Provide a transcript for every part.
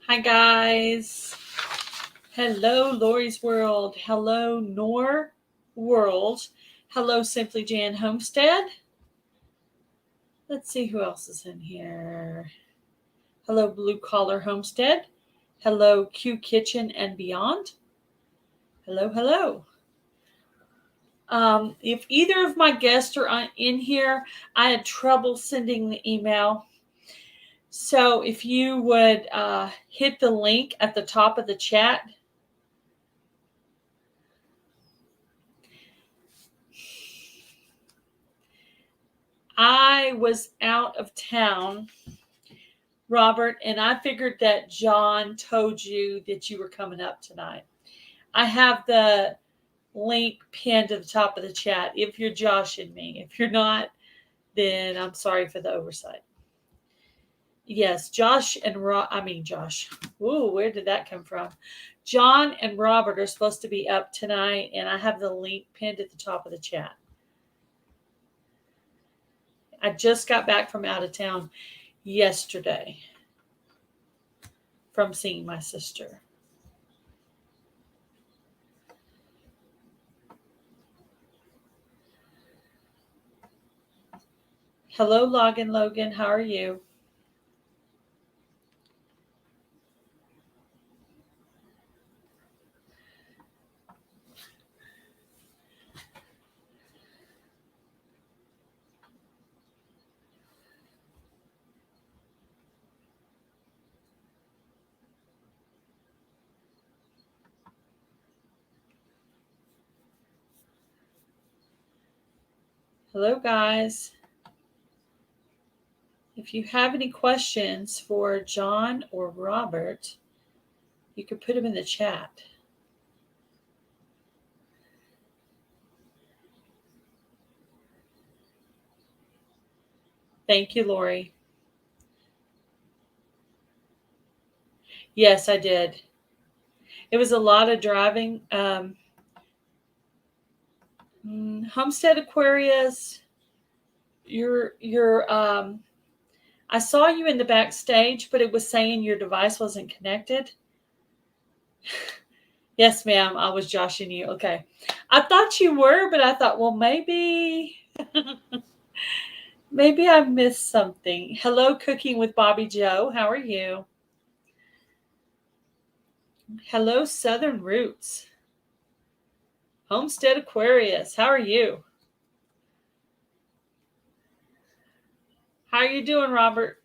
Hi, guys. Hello, Lori's World. Hello, Nor World. Hello, Simply Jan Homestead. Let's see who else is in here. Hello, Blue Collar Homestead. Hello, Q Kitchen and Beyond. Hello, hello. If either of my guests are in here, I had trouble sending the email. So if you would hit the link at the top of the chat. I was out of town, Robert, and I figured that John told you that you were coming up tonight. I have the link pinned to the top of the chat if you're joshing me. If you're not, then I'm sorry for the oversight. Yes, Josh. Ooh, where did that come from? John and Robert are supposed to be up tonight, and I have the link pinned at the top of the chat. I just got back from out of town yesterday from seeing my sister. Hello, Logan. How are you? Hello, guys. If you have any questions for John or Robert, you can put them in the chat. Thank you, Lori. Yes, I did. It was a lot of driving. Homestead Aquarius, I saw you in the backstage, but it was saying your device wasn't connected. Yes, ma'am. I was joshing you. Okay. I thought you were, but I thought, well, maybe I missed something. Hello, Cooking with Bobby Joe. How are you? Hello, Southern Roots. Homestead Aquarius. How are you? How are you doing, Robert?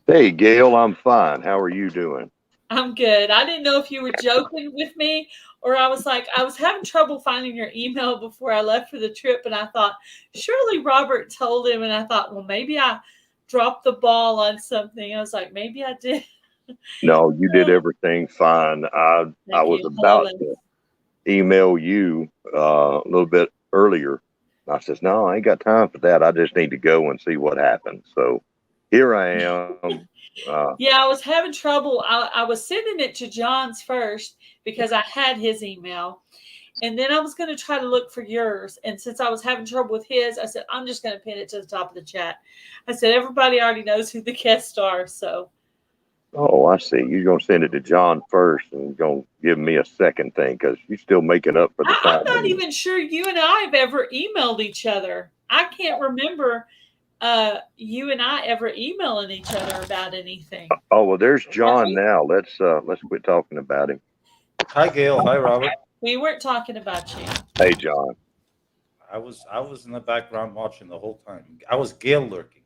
Hey, Gail, I'm fine. How are you doing? I'm good. I didn't know if you were joking with me or I was having trouble finding your email before I left for the trip. And I thought, surely Robert told him. And I thought, well, maybe I dropped the ball on something. I was like, maybe I did. No, you did everything fine. I Thank was you. Hello, about to email you a little bit earlier. I says, no, I ain't got time for that. I just need to go and see what happens. So here I am. Yeah, I was having trouble. I was sending it to John's first because I had his email. And then I was going to try to look for yours. And since I was having trouble with his, I said, I'm just going to pin it to the top of the chat. I said, everybody already knows who the guests are. So. Oh, I see. You're going to send it to John first and going to give me a second thing because you're still making up for the time. I'm not even sure you and I have ever emailed each other. I can't remember you and I ever emailing each other about anything. Oh, well, there's John now. Let's quit talking about him. Hi, Gail. Hi, Robert. We weren't talking about you. Hey, John. I was in the background watching the whole time. I was Gail lurking.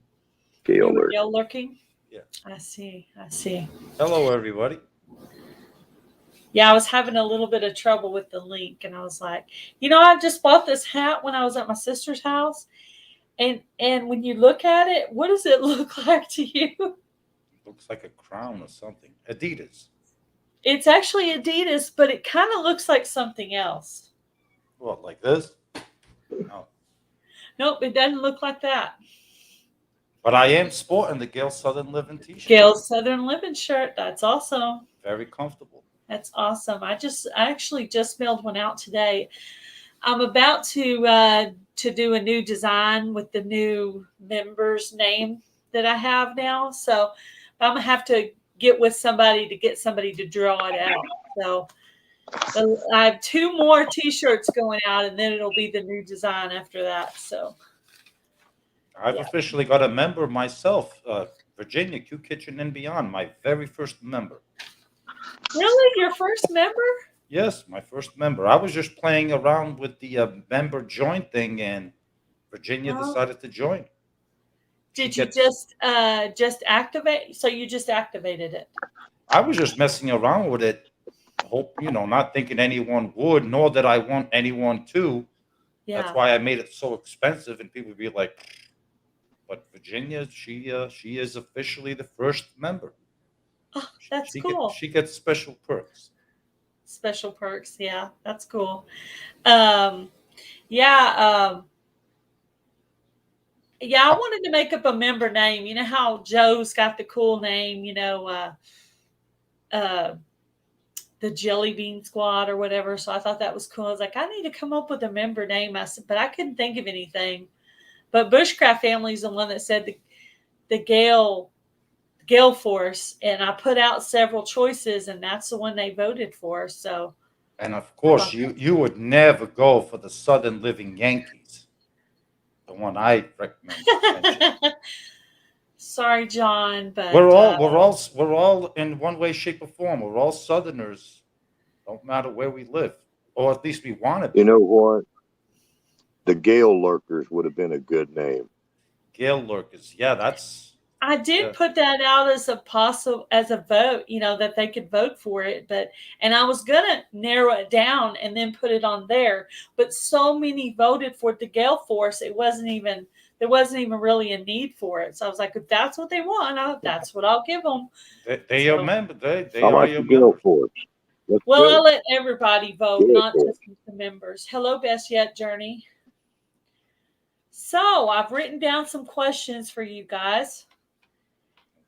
Gail You were Gail lurking? Yeah. I see. Hello, everybody. Yeah, I was having a little bit of trouble with the link, and I was like, I just bought this hat when I was at my sister's house, and when you look at it, what does it look like to you? It looks like a crown or something. Adidas. It's actually Adidas, but it kind of looks like something else. What, like this? No. Nope, it doesn't look like that. But I am sporting the Gail Southern Living t-shirt. Gail's Southern Living shirt. That's awesome. Very comfortable. That's awesome. I actually just mailed one out today. I'm about to do a new design with the new member's name that I have now. So I'm gonna have to get with somebody to get somebody to draw it out. So I have 2 more T-shirts going out, and then it'll be the new design after that. So I've officially got a member myself, Virginia Q Kitchen and Beyond, my very first member. really, your first member? Yes, my first member. I was just playing around with the member join thing, and Virginia decided to join. Did you just activate? So you just activated it? I was just messing around with it. Hope not thinking anyone would, nor that I want anyone to. Yeah. That's why I made it so expensive, and people would be like, "But Virginia, she is officially the first member." Oh, that's cool. She gets special perks. Special perks, yeah, that's cool. Yeah. Yeah, I wanted to make up a member name. You know how Joe's got the cool name, the Jelly Bean Squad or whatever. So I thought that was cool. I was like, I need to come up with a member name. I said, but I couldn't think of anything. But Bushcraft Family is the one that said the Gail Force, and I put out several choices, and that's the one they voted for. So, and of course, you would never go for the Southern Living Yankees, the one I recommend. Sorry, John, but we're all in one way, shape, or form. We're all Southerners. Don't matter where we live, or at least we want to be. You know what? The Gail Lurkers would have been a good name. Gail Lurkers, yeah, that's. I did put that out as a vote, that they could vote for it, and I was gonna narrow it down and then put it on there, but so many voted for the Gale Force, there wasn't even really a need for it. So I was like, if that's what they want, that's what I'll give them. They are members. They I like are your the Gale members. Force. Well, I'll let everybody vote, not just the members. Hello, Best Yet Journey. So I've written down some questions for you guys.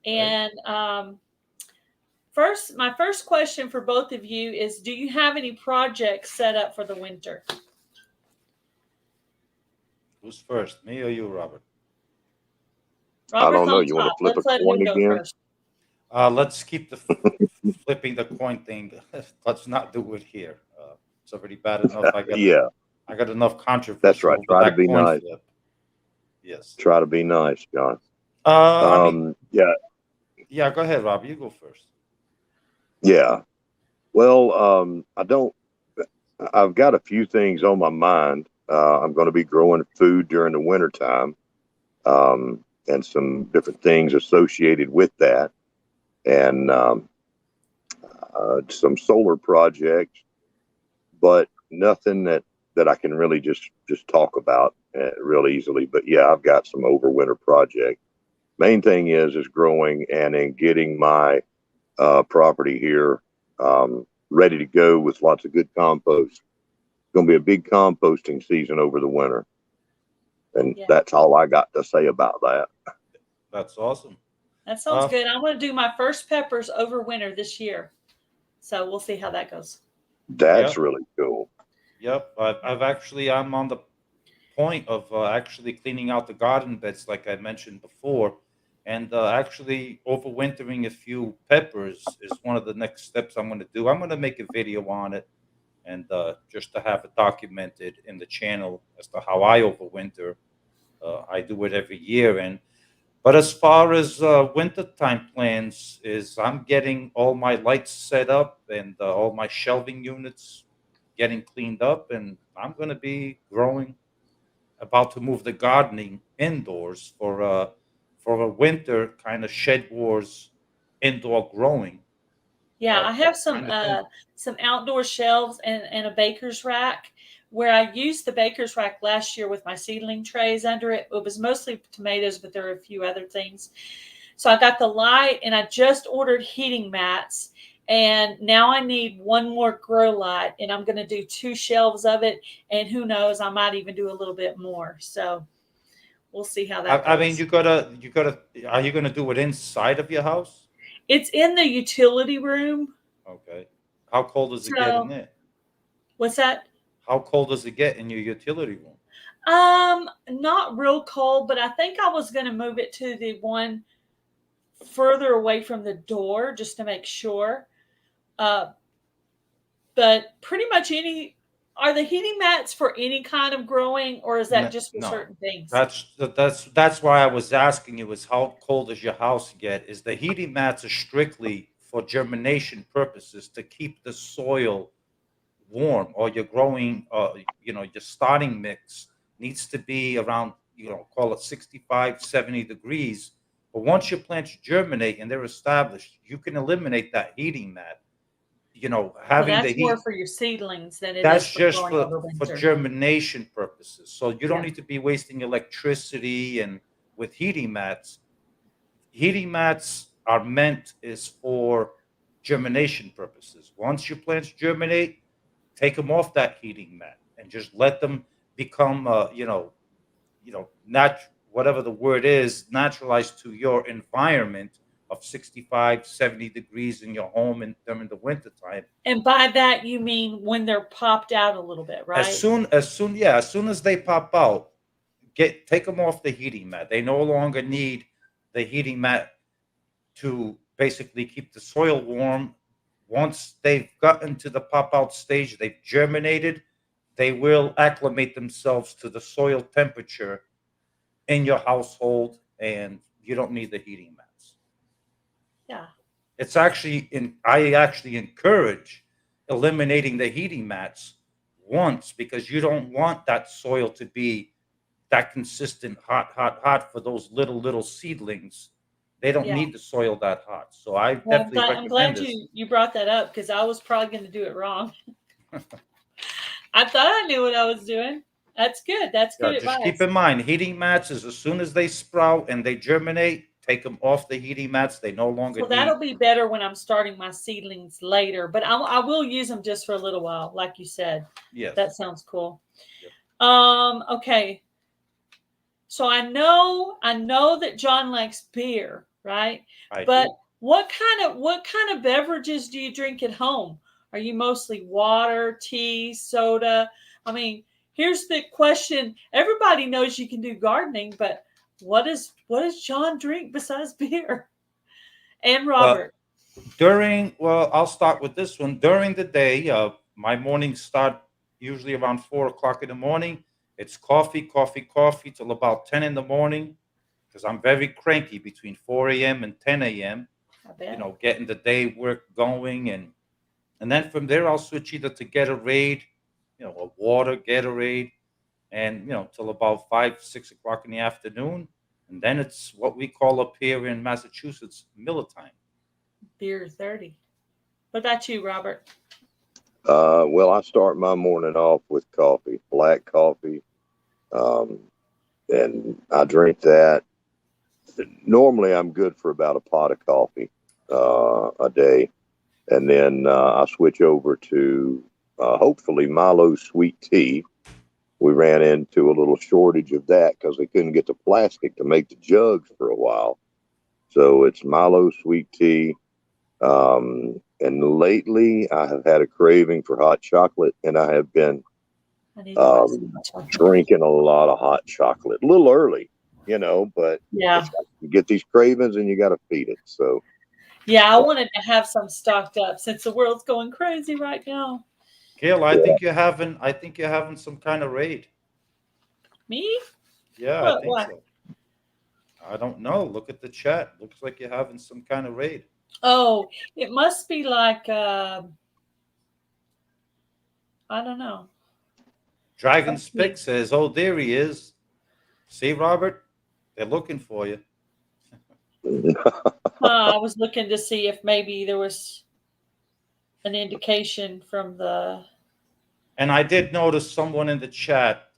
And my first question for both of you is, do you have any projects set up for the winter? Who's first, me or you, Robert? I don't know. You want to flip a coin again? Let's keep the flipping the coin thing. Let's not do it here. It's already bad enough. I got enough controversy. That's right. Try to be nice. Flip. Yes. Try to be nice, John. Yeah, go ahead, Rob. You go first. Yeah. Well, I've got a few things on my mind. I'm going to be growing food during the wintertime, and some different things associated with that, and some solar projects, but nothing that I can really just talk about real easily. But yeah, I've got some overwinter projects. Main thing is growing and in getting my property here ready to go with lots of good compost. It's going to be a big composting season over the winter. And that's all I got to say about that. That's awesome. That sounds good. I want to do my first peppers over winter this year. So we'll see how that goes. That's really cool. Yep. I'm on the point of actually cleaning out the garden beds like I mentioned before. And actually overwintering a few peppers is one of the next steps I'm going to do. I'm going to make a video on it, and just to have it documented in the channel as to how I overwinter. I do it every year. But as far as wintertime plans is, I'm getting all my lights set up and all my shelving units getting cleaned up, and I'm going to be about to move the gardening indoors for a winter kind of shed wars indoor growing. Yeah, I have some outdoor shelves and a baker's rack, where I used the baker's rack last year with my seedling trays under it. It was mostly tomatoes, but there are a few other things. So I got the light, and I just ordered heating mats, and now I need one more grow light, and I'm going to do 2 shelves of it, and who knows, I might even do a little bit more. So we'll see how that goes. I mean, you gotta. Are you gonna do it inside of your house? It's in the utility room. Okay. How cold does it get in there? What's that? How cold does it get in your utility room? Not real cold, but I think I was going to move it to the one further away from the door just to make sure. But pretty much are the heating mats for any kind of growing, or is that just for No, certain things? that's why I was asking you, is how cold does your house get? Is the heating mats are strictly for germination purposes to keep the soil warm, or your growing, your starting mix needs to be around, call it 65, 70 degrees. But once your plants germinate and they're established, you can eliminate that heating mat. Well, Having the that's more heat, for your seedlings than it is that's for just growing over for winter. germination purposes. So you don't Yeah. need to be wasting electricity and with heating mats. Heating mats are meant is for germination purposes. Once your plants germinate, take them off that heating mat and just let them become, whatever the word is, naturalized to your environment of 65, 70 degrees in your home and during the winter time. And by that you mean when they're popped out a little bit, right? As soon as they pop out, take them off the heating mat. They no longer need the heating mat to basically keep the soil warm. Once they've gotten to the pop out stage, they've germinated, they will acclimate themselves to the soil temperature in your household, and you don't need the heating mats. Yeah. I actually encourage eliminating the heating mats once, because you don't want that soil to be that consistent hot for those little seedlings. They don't need the soil that hot. So I Well, definitely I'm recommend glad this. you brought that up, because I was probably going to do it wrong. I thought I knew what I was doing. That's good. That's good Just advice. keep in mind, heating mats is as soon as they sprout and they germinate, take them off the heating mats. They no longer So need. that'll be better when I'm starting my seedlings later, but I will use them just for a little while, like you said. Yes. That sounds cool. Yep. Okay. So I know that John likes beer, right? But do. what kind of beverages do you drink at home? Are you mostly water, tea, soda? I mean, here's the question. Everybody knows you can do gardening, but what does John drink besides beer? And Robert. I'll start with this one. During the day, my mornings start usually around 4 o'clock in the morning. It's coffee till about 10 in the morning, because I'm very cranky between 4 a.m. and 10 a.m. I bet. Getting the day work going, and then from there I'll switch either to Gatorade, a water Gatorade, and till about 5, 6 o'clock in the afternoon, and then it's what we call up here in Massachusetts Miller time. Beer 30. What about you, Robert? Well, I start my morning off with coffee, black coffee, and I drink that. Normally, I'm good for about a pot of coffee a day, and then I switch over to hopefully Milo sweet tea. We ran into a little shortage of that because they couldn't get the plastic to make the jugs for a while. So it's Milo sweet tea. And lately, I have had a craving for hot chocolate, and I have been drinking a lot of hot chocolate. A little early, but yeah, you get these cravings and you got to feed it. So, yeah, I wanted to have some stocked up since the world's going crazy right now. Gail, I think you're having some kind of raid. Me? Yeah, What, I think what? so. I don't know. Look at the chat. Looks like you're having some kind of raid. Oh, it must be like I don't know. Dragon Spick says, "Oh, there he is. See, Robert, they're looking for you." I was looking to see if maybe there was an indication from the. And I did notice someone in the chat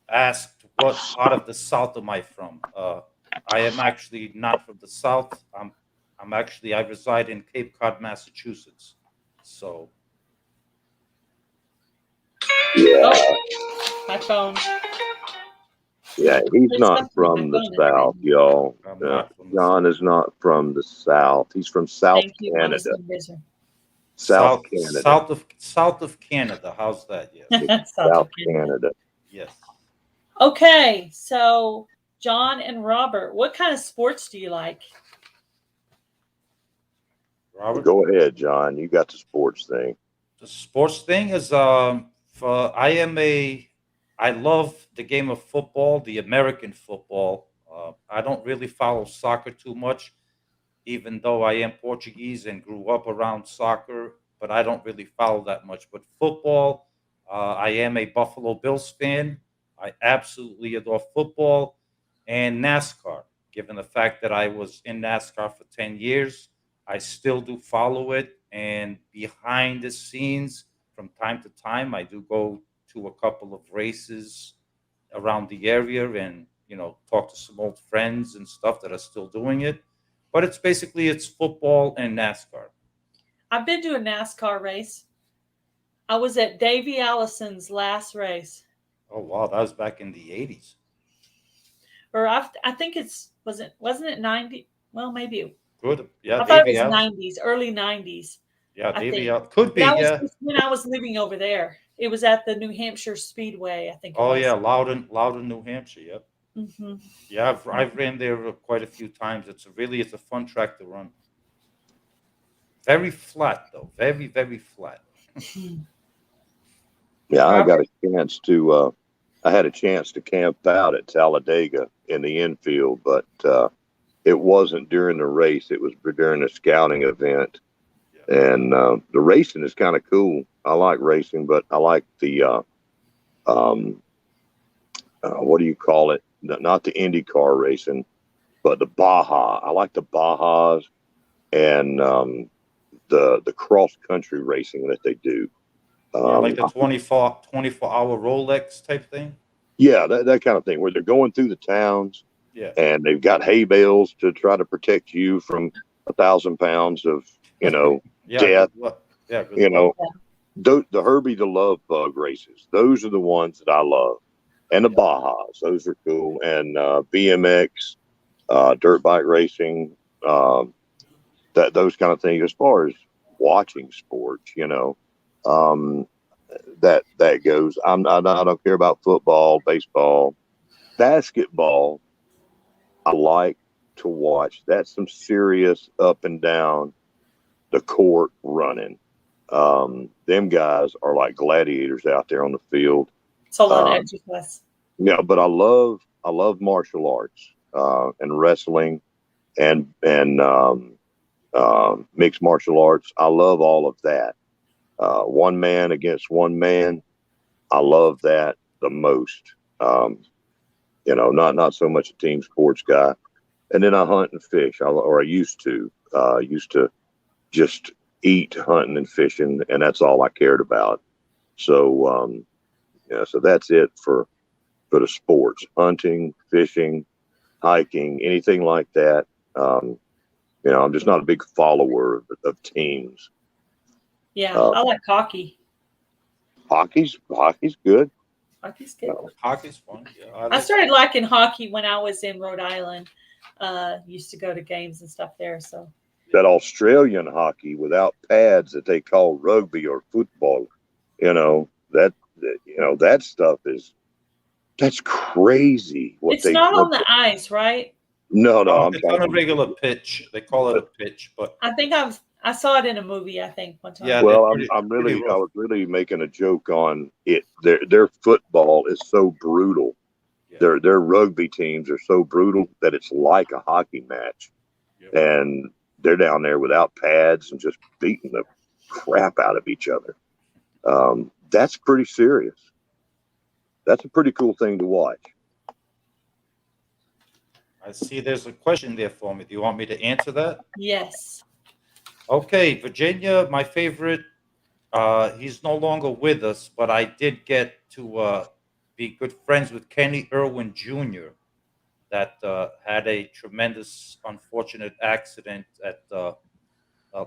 asked, "What part of the South am I from?" I am actually not from the South. I reside in Cape Cod, Massachusetts. So. Yeah. Oh, my phone. Yeah, he's not from the South, y'all. John is not from the South. He's from South Canada. South Canada. South of Canada. How's that? Yes. South Canada. Yes. Okay, so John and Robert, what kind of sports do you like? Robert? Go ahead, John. You got the sports thing. The sports thing is I love the game of football, the American football. I don't really follow soccer too much, even though I am Portuguese and grew up around soccer, but I don't really follow that much. But football, I am a Buffalo Bills fan. I absolutely adore football and NASCAR. Given the fact that I was in NASCAR for 10 years, I still do follow it. And behind the scenes, from time to time, I do go to a couple of races around the area and talk to some old friends and stuff that are still doing it, but it's football and NASCAR. I've been to a NASCAR race. I was at Davey Allison's last race. Oh wow, that was back in the 80s. Or I think wasn't it 90? Well, maybe. Good. Yeah, I thought it Davey was Allen. 90s, early 90s. Yeah, I Davey think. Allen. Could be, That was yeah. just when I was living over there. It was at the New Hampshire Speedway, I think it Oh was. yeah, Loudon, New Hampshire. Yep. Mm-hmm. Yeah, I've ran there quite a few times. It's a fun track to run. Very flat though, very very flat. Yeah, Robert? I had a chance to camp out at Talladega in the infield, but it wasn't during the race. It was during a scouting event. Yeah. And the racing is kind of cool. I like racing, but I like the, what do you call it? Not the IndyCar racing, but the Baja. I like the Bajas and the cross country racing that they do. Yeah, like the 24-hour Rolex type thing. Yeah, that kind of thing where they're going through the towns Yeah. and they've got hay bales to try to protect you from 1,000 pounds of, Yeah, death. good luck. Yeah, good You know, Yeah. the Herbie the Love Bug races. Those are the ones that I love. And the Yeah. Bajas, those are cool. And BMX, dirt bike racing, those kind of things. As far as watching sports, um, that goes. I don't care about football, baseball, basketball. I like to watch. That's some serious up and down the court running. Them guys are like gladiators out there on the field. It's a lot of Um, exercise. yeah, but I love martial arts and wrestling and mixed martial arts. I love all of that. One man against one man. I love that the most. Not so much a team sports guy. And then I hunt and fish. I used to. Used to just eat hunting and fishing, and that's all I cared about. So so that's it for the sports: hunting, fishing, hiking, anything like that. I'm just not a big follower of teams. Yeah, I like hockey. Hockey's good. Hockey's good. Hockey's fun. Yeah, I started liking hockey when I was in Rhode Island. Used to go to games and stuff there. So That Australian hockey without pads that they call rugby or football, that stuff that's crazy. it's not on the ice, right? No, I'm it's on a talking. regular pitch. They call it a pitch, but I think I saw it in a movie. I think one time. yeah, Well, pretty I rough. was really making a joke on it. Their football is so brutal. Yeah. Their rugby teams are so brutal that it's like a hockey match, Yep. and they're down there without pads and just beating the crap out of each other. That's pretty serious. That's a pretty cool thing to watch. I see there's a question there for me. Do you want me to answer that? Yes. Okay, Virginia, my favorite. He's no longer with us, but I did get to be good friends with Kenny Irwin Jr. that had a tremendous, unfortunate accident at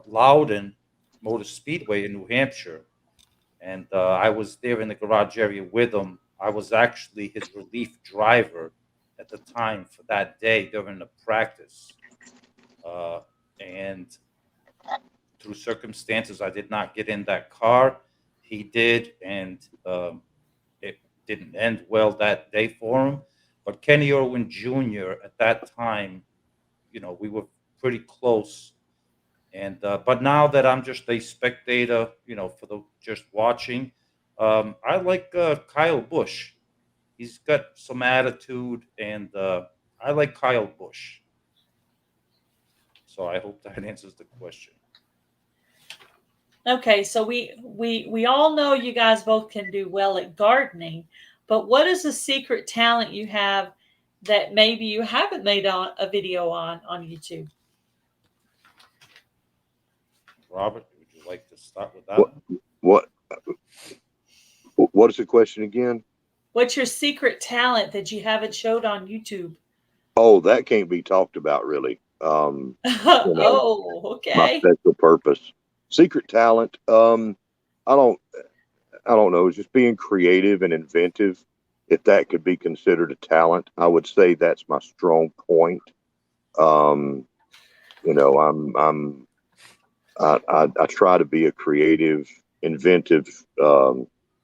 Loudon Motor Speedway in New Hampshire. And I was there in the garage area with him. I was actually his relief driver at the time for that day during the practice. And through circumstances, I did not get in that car. He did, and it didn't end well that day for him. But Kenny Irwin Jr. at that time, we were pretty close. And but now that I'm just a spectator, for the just watching, I like Kyle Busch. He's got some attitude, and I like Kyle Busch. So I hope that answers the question. Okay, so we all know you guys both can do well at gardening, but what is a secret talent you have that maybe you haven't made on a video on YouTube? Robert, would you like to start with that What one? what what is the question again? What's your secret talent that you haven't showed on YouTube? Oh, that can't be talked about really. You know, Oh, my okay. special purpose, secret talent. I don't I don't know. It's just being creative and inventive. If that could be considered a talent, I would say that's my strong point. Um, you know, I try to be a creative, inventive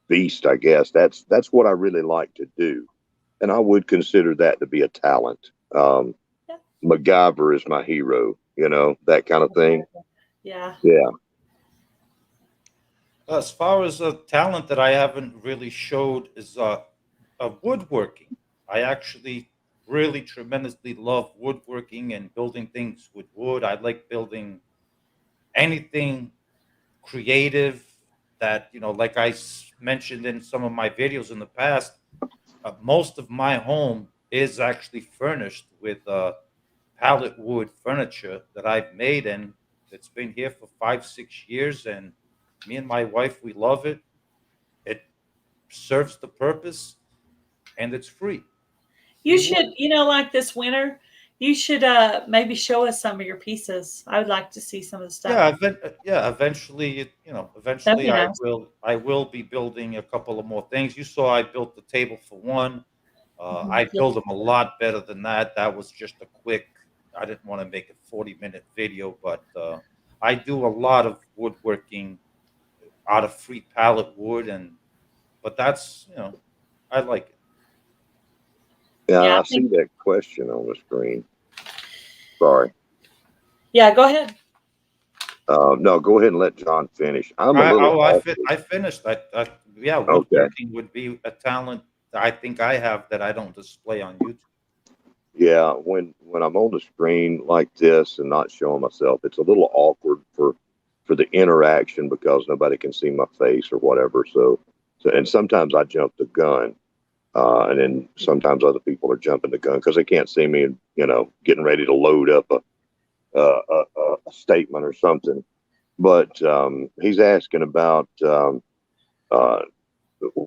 beast. I guess that's what I really like to do, and I would consider that to be a talent. Yeah. MacGyver is my hero. You know, that kind of thing. Yeah. Yeah. As far as a talent that I haven't really showed is woodworking. I actually really tremendously love woodworking and building things with wood. I like building anything creative that, like mentioned in some of my videos in the past. Most of my home is actually furnished with pallet wood furniture that I've made, and it's been here for 5, 6 years. And me and my wife, we love it. It serves the purpose, and it's free. You Free should, wood. like this winter, you should maybe show us some of your pieces. I would like to see some of the stuff. Yeah. Eventually, That'd eventually, be I nice. will. I will be building a couple of more things. You saw I built the table for one. I Yeah. build them a lot better than that. That was just a quick. I didn't want to make a 40-minute video, but I do a lot of woodworking out of free pallet wood, and but that's I like it. Yeah, Yeah, I I see think. that question on the screen. Sorry. Yeah, go ahead. No, go ahead and let John finish. I'm a I little oh awkward. I finished. Yeah, Okay. woodworking would be a talent that I think I have that I don't display on YouTube. Yeah, when I'm on the screen like this and not showing myself, it's a little awkward for the interaction because nobody can see my face or whatever. So and sometimes I jump the gun, and then sometimes other people are jumping the gun because they can't see me, getting ready to load up a statement or something. But he's asking about uh,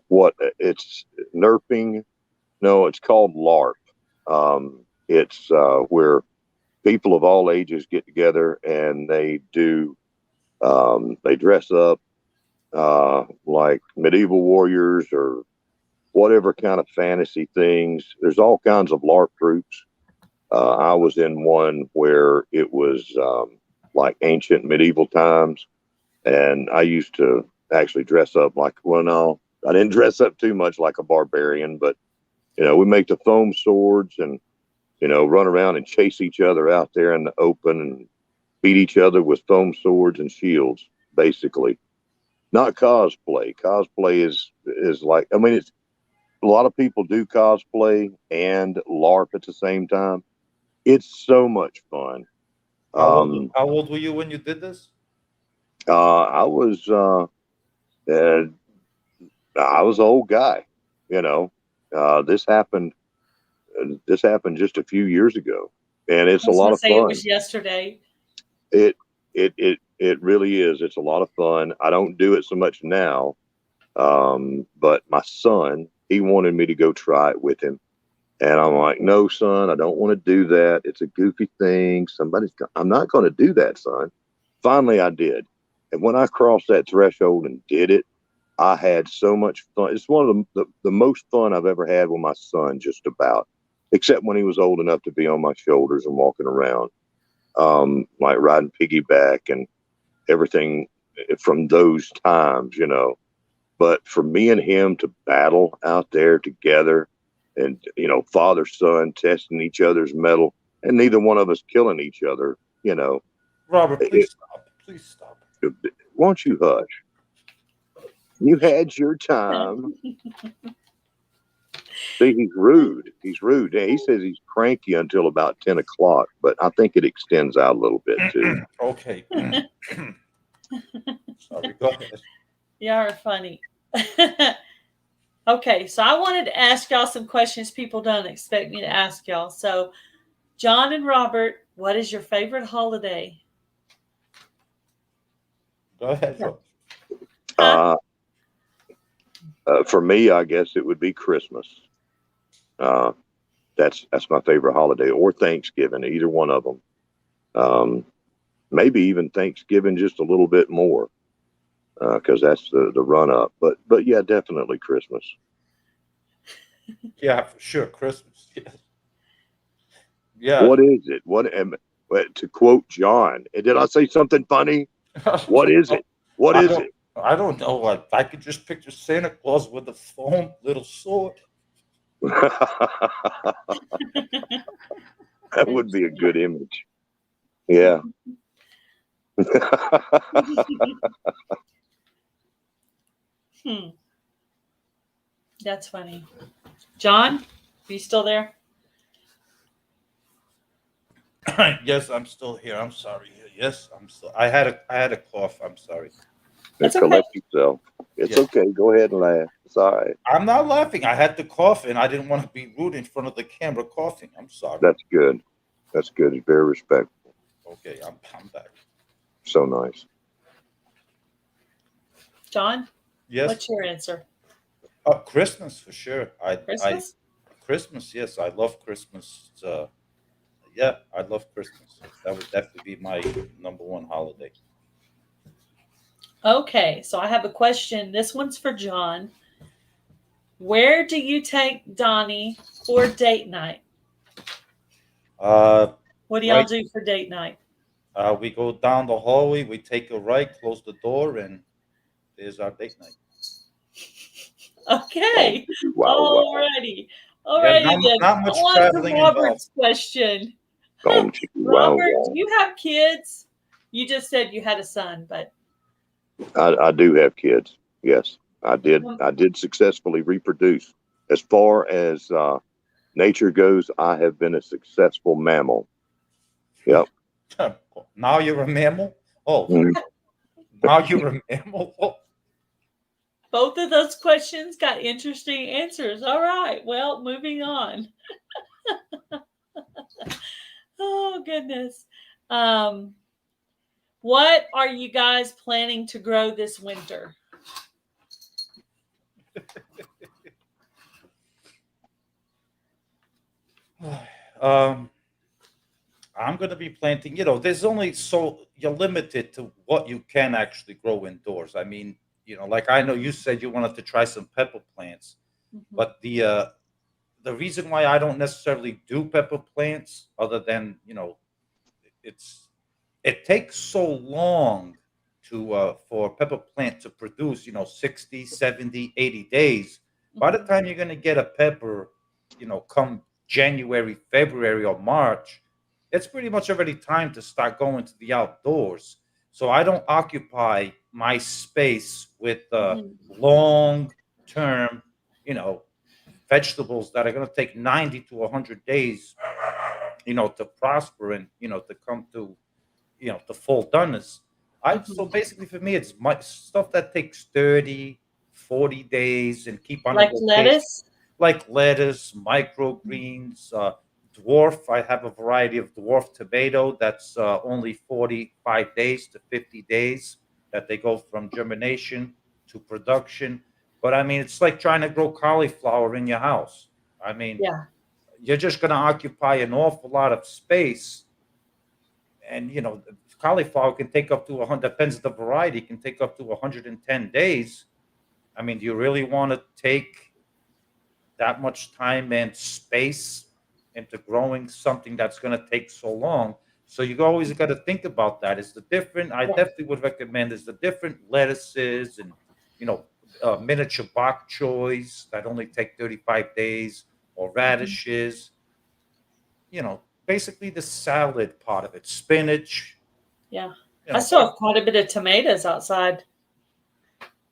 what it's nerfing. No, it's called LARP. It's where people of all ages get together and they dress up like medieval warriors or whatever kind of fantasy things. There's all kinds of LARP groups. I was in one where it was like ancient medieval times, and I used to actually dress up like, well, no, I didn't dress up too much like a barbarian, but we make the foam swords and run around and chase each other out there in the open and beat each other with foam swords and shields, basically. Not cosplay. Cosplay is like, I mean, it's a lot of people do cosplay and LARP at the same time. It's so much fun. Um, How old were you when you did this? I was uh, I was an old guy. You know, uh, this happened. This happened just a few years ago, and I it's a was lot gonna of say it fun. was yesterday. It it really is. It's a lot of fun. I don't do it so much now, but my son, he wanted me to go try it with him, and I'm like, no, son, I don't want to do that. It's a goofy thing. I'm not going to do that, son. Finally, I did, and when I crossed that threshold and did it, I had so much fun. It's one of the most fun I've ever had with my son, just about, except when he was old enough to be on my shoulders and walking around, like riding piggyback and everything from those times. But for me and him to battle out there together and, father son testing each other's metal and neither one of us killing each other, Robert, please stop. Please stop. Won't you hush? You had your time. See, he's rude. He's rude. He says he's cranky until about 10 o'clock, but I think it extends out a little bit too. Okay. Sorry, go ahead. You are funny. Okay, so I wanted to ask y'all some questions people don't expect me to ask y'all. So, John and Robert, what is your favorite holiday? Go ahead. For me, I guess it would be Christmas. That's my favorite holiday, or Thanksgiving, either one of them. Maybe even Thanksgiving just a little bit more, because that's the run up. But yeah, definitely Christmas. Yeah, for sure, Christmas. Yes. Yeah. What is it? To quote John? Did I say something funny? What is it? What is it? I don't know. I could just picture Santa Claus with a foam little sword. That would be a good image. Yeah. That's funny. John, are you still there? Yes, I'm still here. I'm sorry. Yes, I'm still. I had a cough. I'm sorry. That's Collect yourself. It's okay. Go ahead and laugh. It's all right. I'm not laughing. I had the cough, and I didn't want to be rude in front of the camera coughing. I'm sorry. That's good. That's good. It's very respectful. Okay, I'm back. So nice. John? Yes. What's your answer? Christmas for sure. Christmas? Christmas. Yes, I love Christmas. Yeah, I love Christmas. That would definitely be my number one holiday. Okay, so I have a question. This one's for John. Where do you take Donnie for date night? What do y'all do for date night? We go down the hallway, we take a right, close the door, and there's our date night. Okay. Wow. Alrighty. Yeah, Alrighty then. not much On traveling to Robert's question. Robert, do you have kids? You just said you had a son, but I do have kids. Yes, I did. I did successfully reproduce. As far as nature goes, I have been a successful mammal. Yep. Now you're a mammal? Oh, now you're a mammal? Oh. Both of those questions got interesting answers. All right. Well, moving on. Oh, goodness. What are you guys planning to grow this winter? I'm going to be planting, there's only you're limited to what you can actually grow indoors. I mean, like I know you said you wanted to try some pepper plants, but the reason why I don't necessarily do pepper plants, other than, it takes so long for a pepper plant to produce, 60, 70, 80 days. By the time you're going to get a pepper, come January, February, or March, it's pretty much already time to start going to the outdoors. So I don't occupy my space with long-term, vegetables that are going to take 90 to 100 days, to prosper and, to come to, the full doneness. So basically for me, it's stuff that takes 30, 40 days and keep on like lettuce? Like lettuce, microgreens, dwarf. I have a variety of dwarf tomato that's only 45 days to 50 days that they go from germination to production. But I mean, it's like trying to grow cauliflower in your house. I mean, you're just going to occupy an awful lot of space. And, cauliflower can take up to 100, depends on the variety, can take up to 110 days. I mean, do you really want to take that much time and space into growing something that's going to take so long? So you always got to think about that. I definitely would recommend is the different lettuces and, miniature bok choys that only take 35 days, or radishes, basically the salad part of it, spinach, Yeah. You I know, still have quite a bit of tomatoes outside.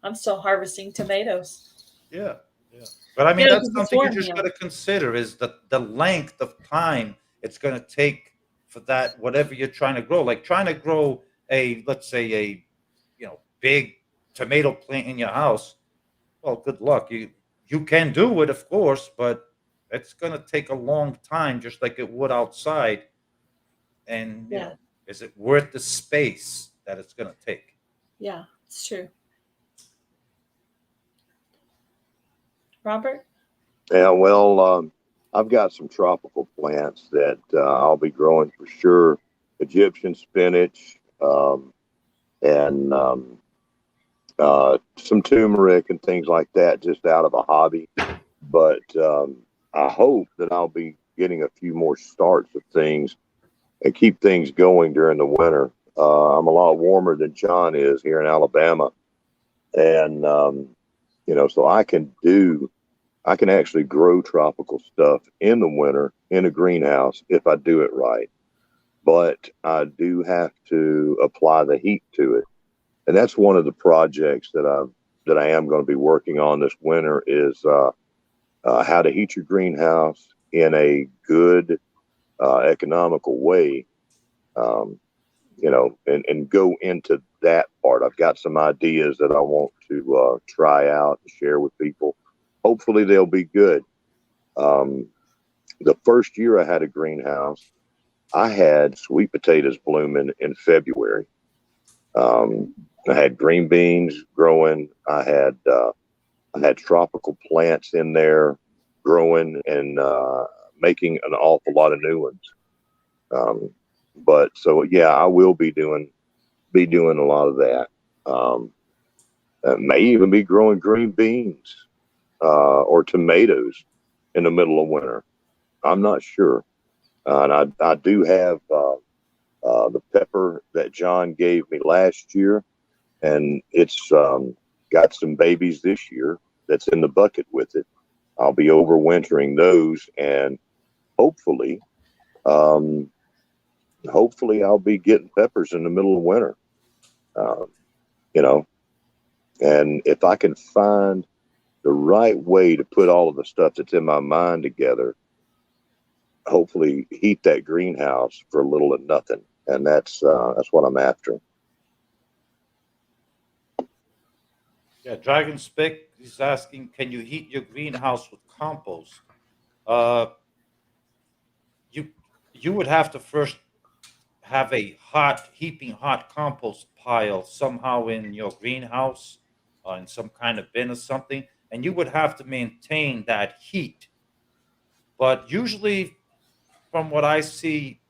I'm still harvesting tomatoes. yeah, yeah. But I mean, Yeah, that's because it's something you warm just got here. to consider is the length of time it's going to take for that whatever you're trying to grow. Like trying to grow a, let's say, a big tomato plant in your house. Well, good luck. You can do it, of course, but it's going to take a long time, just like it would outside. And Yeah. is it worth the space that it's going to take? Yeah, it's true. Robert? Yeah, well, I've got some tropical plants that I'll be growing for sure. Egyptian spinach, and some turmeric and things like that, just out of a hobby. But I hope that I'll be getting a few more starts of things and keep things going during the winter. I'm a lot warmer than John is here in Alabama, and so I can actually grow tropical stuff in the winter in a greenhouse if I do it right. But I do have to apply the heat to it, and that's one of the projects that I am going to be working on this winter is how to heat your greenhouse in a good, economical way. Um, and go into that part. I've got some ideas that I want to try out and share with people. Hopefully, they'll be good. Um, the first year I had a greenhouse, I had sweet potatoes blooming in February. I had green beans growing. I had tropical plants in there growing and making an awful lot of new ones. Um, but so yeah, I will be doing a lot of that. Um, may even be growing green beans or tomatoes in the middle of winter. I'm not sure. And I do have the pepper that John gave me last year, and it's got some babies this year that's in the bucket with it. I'll be overwintering those, and hopefully, um, hopefully I'll be getting peppers in the middle of winter. Um, you know, and if I can find the right way to put all of the stuff that's in my mind together, hopefully heat that greenhouse for a little and nothing, and that's what I'm after. Yeah, Dragon Spick is asking, can you heat your greenhouse with compost? Uh, you you would have to first have a heaping hot compost pile somehow in your greenhouse, in some kind of bin or something, and you would have to maintain that heat. But usually, from what I see,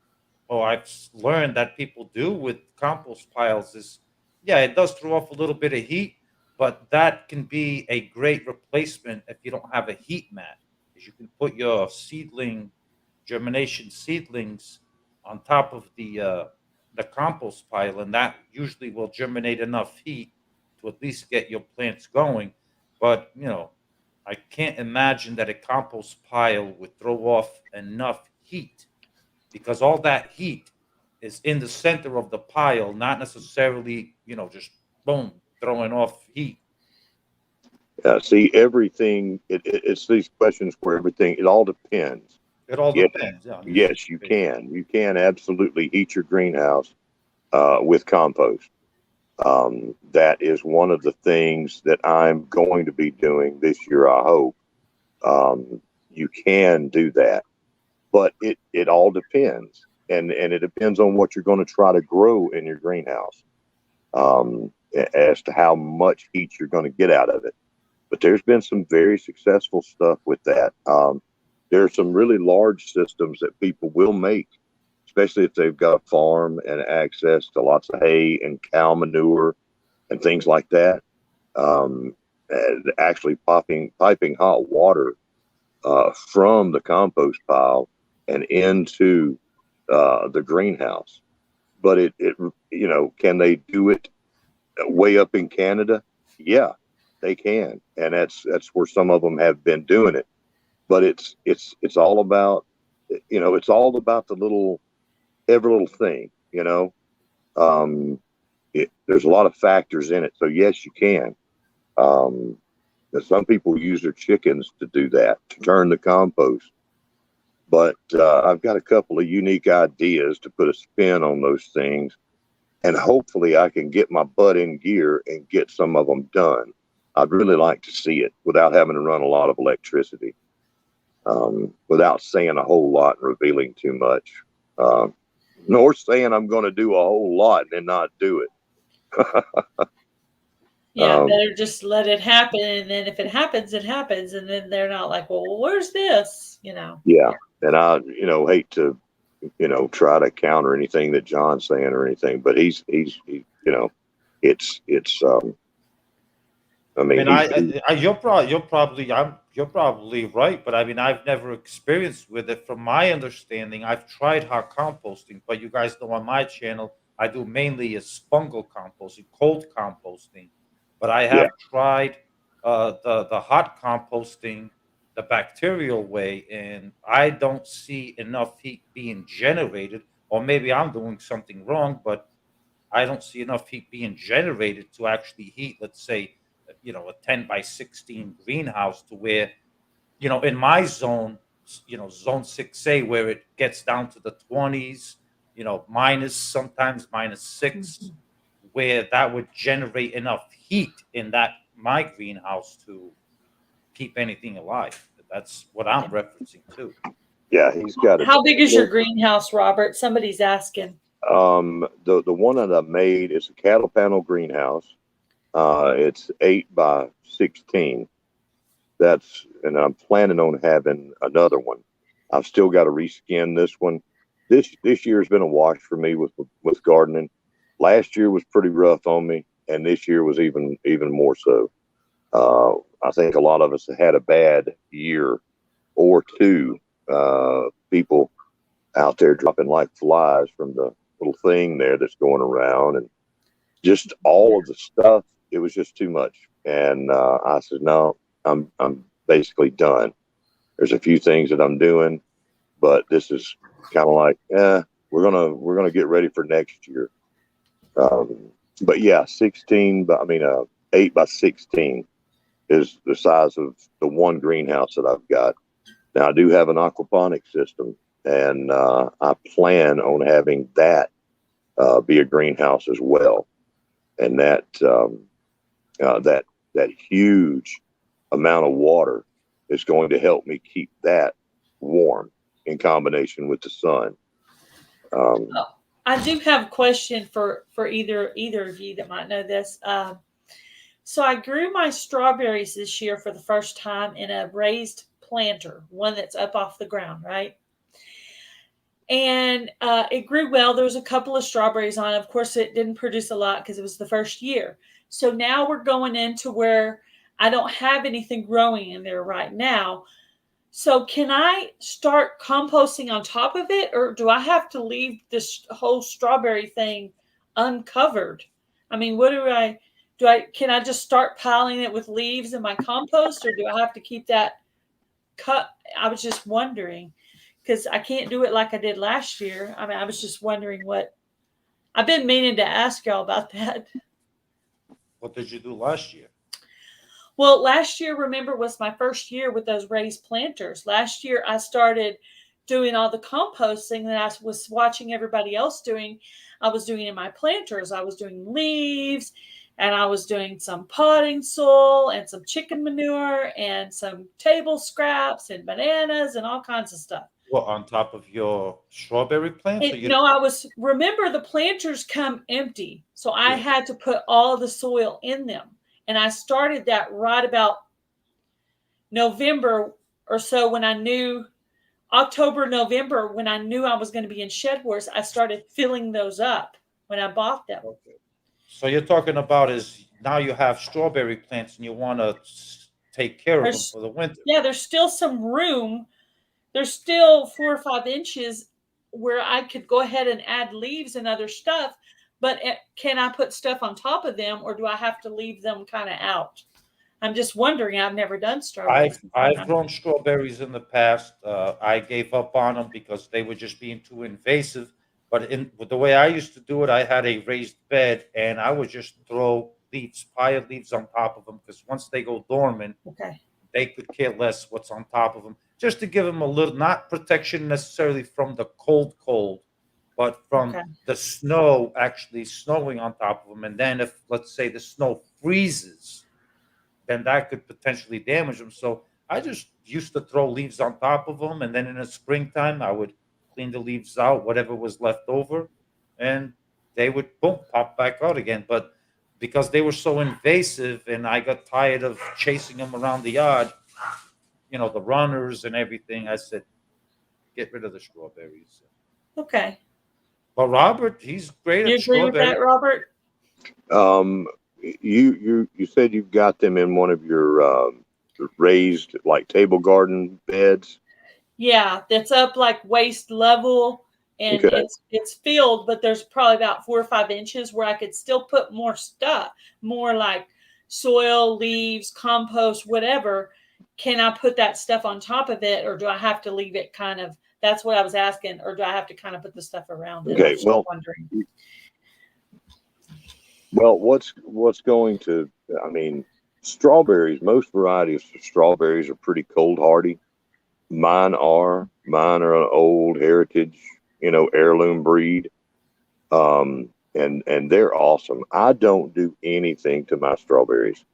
or learned that people do with compost piles is, yeah, it does throw off a little bit of heat, but that can be a great replacement if you don't have a heat mat, because you can put your germination seedlings on top of the compost pile, and that usually will germinate enough heat to at least get your plants going. But I can't imagine that a compost pile would throw off enough heat because all that heat is in the center of the pile, not necessarily, just boom, throwing off heat. See, everything. It's these questions where everything. It all depends. It all Yes, depends, yeah, on your yes, you situation. can. You can absolutely heat your greenhouse with compost. That is one of the things that I'm going to be doing this year. I hope you can do that, but it all depends, and it depends on what you're going to try to grow in your greenhouse, as to how much heat you're going to get out of it. But there's been some very successful stuff with that. There are some really large systems that people will make, especially if they've got a farm and access to lots of hay and cow manure and things like that. And actually piping hot water from the compost pile and into the greenhouse. But can they do it way up in Canada? Yeah, they can, and that's where some of them have been doing it. But it's all about it's all about the little every little thing. There's a lot of factors in it. So yes, you can. Some people use their chickens to do that, to turn the compost. But I've got a couple of unique ideas to put a spin on those things. And hopefully I can get my butt in gear and get some of them done. I'd really like to see it without having to run a lot of electricity, without saying a whole lot and revealing too much, nor saying I'm going to do a whole lot and then not do it. Yeah, better just let it happen. And then if it happens, it happens. And then they're not like, well, where's this? Yeah. And I, hate to, try to counter anything that John's saying or anything, but he's it's, I mean, you're probably right, but I mean, I've never experienced with it. From my understanding, I've tried hot composting, but you guys know on my channel, I do mainly is fungal composting, cold composting. But I have tried the hot composting, the bacterial way, and I don't see enough heat being generated. Or maybe I'm doing something wrong, but I don't see enough heat being generated to actually heat, let's say, a 10 by 16 greenhouse to where, in my zone, zone 6A, where it gets down to the 20s, minus, sometimes -6, where that would generate enough heat in my greenhouse to keep anything alive. That's what I'm referencing to. Yeah, he's got it. How big is your greenhouse, Robert? Somebody's asking. The one that I made is a cattle panel greenhouse. It's 8 by 16. And I'm planning on having another one. I've still got to reskin this one. This year's been a wash for me with gardening. Last year was pretty rough on me, and this year was even more so. I think a lot of us had a bad year or two. People out there dropping like flies from the little thing there that's going around, and just all of the stuff. It was just too much. And I said, no, I'm basically done. There's a few things that I'm doing, but this is kind of like, we're gonna get ready for next year. But yeah, 8 by 16 is the size of the one greenhouse that I've got. Now I do have an aquaponic system, and I plan on having that be a greenhouse as well. And that huge amount of water is going to help me keep that warm in combination with the sun. I do have a question for either of you that might know this. So I grew my strawberries this year for the first time in a raised planter, one that's up off the ground, right? And it grew well. There was a couple of strawberries on it. Of course, it didn't produce a lot because it was the first year. So now we're going into where I don't have anything growing in there right now. So can I start composting on top of it, or do I have to leave this whole strawberry thing uncovered? I mean, can I just start piling it with leaves in my compost, or do I have to keep that cut? I was just wondering, because I can't do it like I did last year. I mean, I was just wondering I've been meaning to ask y'all about that. What did you do last year? Well, last year, remember, was my first year with those raised planters. Last year, I started doing all the composting that I was watching everybody else doing. I was doing in my planters. I was doing leaves, and I was doing some potting soil and some chicken manure and some table scraps and bananas and all kinds of stuff. Well, on top of your strawberry plants? Remember, the planters come empty. So I had to put all the soil in them. And I started that right about November or so, when I knew October, November, when I knew I was going to be in Shed Wars. I started filling those up when I bought them. Okay. So you're talking about is now you have strawberry plants and you want to take care of them for the winter. Yeah, there's still some room. There's still 4 or 5 inches where I could go ahead and add leaves and other stuff. But can I put stuff on top of them, or do I have to leave them kind of out? I'm just wondering. I've never done strawberries. I've grown strawberries in the past. I gave up on them because they were just being too invasive. But the way I used to do it, I had a raised bed, and I would just throw leaves, pile leaves on top of them, because once they go dormant, Okay. they could care less what's on top of them, just to give them a little, not protection necessarily from the cold, but from Okay. the snow actually snowing on top of them. And then if, let's say, the snow freezes, then that could potentially damage them. So I just used to throw leaves on top of them, and then in the springtime, I would clean the leaves out, whatever was left over, and they would boom pop back out again. But because they were so invasive, and I got tired of chasing them around the yard, the runners and everything, I said, get rid of the strawberries. Okay. But Robert, he's great You at agree with strawberries. that, Robert? You said you've got them in one of your raised like table garden beds. Yeah, that's up like waist level, and Okay. it's filled, but there's probably about 4 or 5 inches where I could still put more stuff, more like soil, leaves, compost, whatever. Can I put that stuff on top of it, or do I have to leave it kind of? That's what I was asking, or do I have to kind of put the stuff around it? I Okay. was just wondering. Well, what's going to? I mean, strawberries. Most varieties of strawberries are pretty cold hardy. Mine are an old heritage, heirloom breed. And they're awesome. I don't do anything to my strawberries.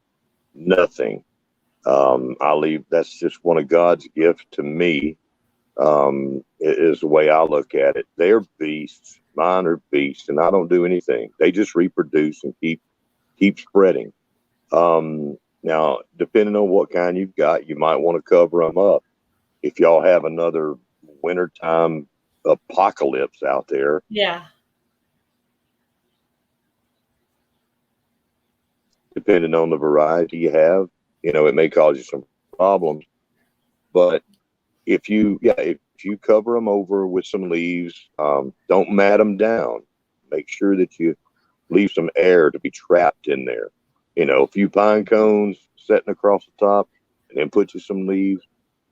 Nothing. I leave. That's just one of God's gifts to me. Is the way I look at it. They're beasts. Mine are beasts, and I don't do anything. They just reproduce and keep spreading. Now, depending on what kind you've got, you might want to cover them up. If y'all have another wintertime apocalypse out there, Yeah. depending on the variety you have, it may cause you some problems. But if you cover them over with some leaves, don't mat them down. Make sure that you leave some air to be trapped in there. A few pine cones setting across the top, and then put you some leaves.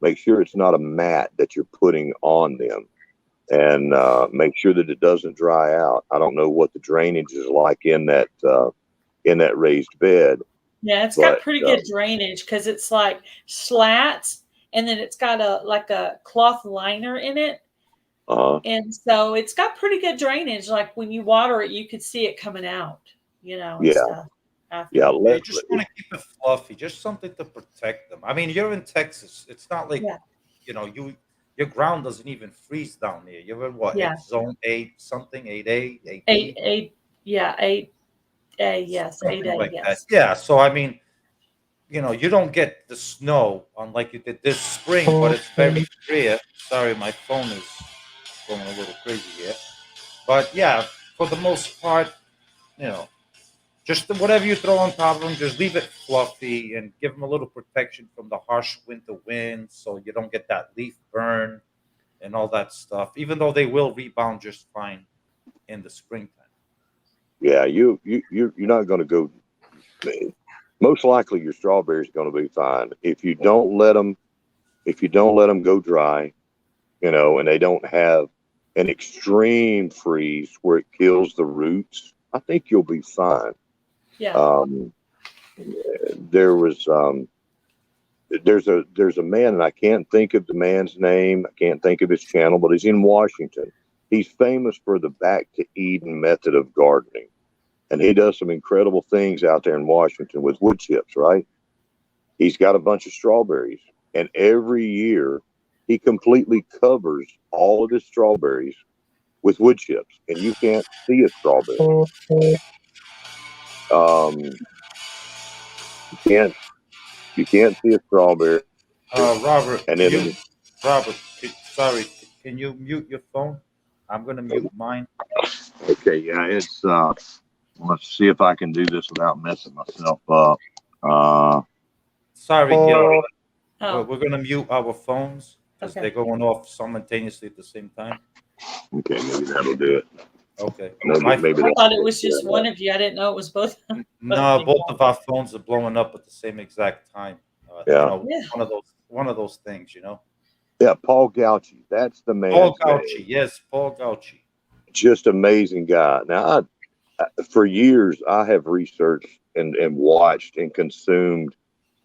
Make sure it's not a mat that you're putting on them, and make sure that it doesn't dry out. I don't know what the drainage is like in that raised bed. Yeah, it's got pretty good drainage because it's like slats, and then it's got a cloth liner in it. And so it's got pretty good drainage. Like when you water it, you could see it coming out, and stuff. Yeah, you just want to keep it fluffy, just something to protect them. I mean, you're in Texas. It's not like, your ground doesn't even freeze down there. You're in what? Yeah. Zone 8 something, 8A, 8B? 8, yeah, 8A, yes, 8A, like yes. that. Yeah, so I mean, you don't get the snow unlike you did this spring, but it's very clear. Sorry, my phone is going a little crazy here. But yeah, for the most part, just whatever you throw on top of them, just leave it fluffy and give them a little protection from the harsh winter winds, so you don't get that leaf burn and all that stuff. Even though they will rebound just fine in the springtime. Yeah, you're not going to go. Most likely, your strawberries are going to be fine if you don't let them go dry, and they don't have an extreme freeze where it kills the roots. I think you'll be fine. Yeah. There's a man, and I can't think of the man's name. I can't think of his channel, but he's in Washington. He's famous for the Back to Eden method of gardening, and he does some incredible things out there in Washington with wood chips. Right? He's got a bunch of strawberries, and every year he completely covers all of his strawberries with wood chips, and you can't see a strawberry. You can't see a strawberry. Robert, And then Robert, sorry, can you mute your phone? I'm gonna mute mine. Okay, yeah, it's let's see if I can do this without messing myself up. Sorry, Gail. Oh. We're gonna mute our phones because Okay. they're going off simultaneously at the same time. Okay, maybe that'll do it. Okay. Maybe I thought it was just one of you. I didn't know it was both. No, both of our phones are blowing up at the same exact time. Yeah. One of those things, Yeah, Paul Gauci. That's the man. Paul Gauci, yes, Paul Gauci. just amazing guy. Now, for years, I have researched and watched and consumed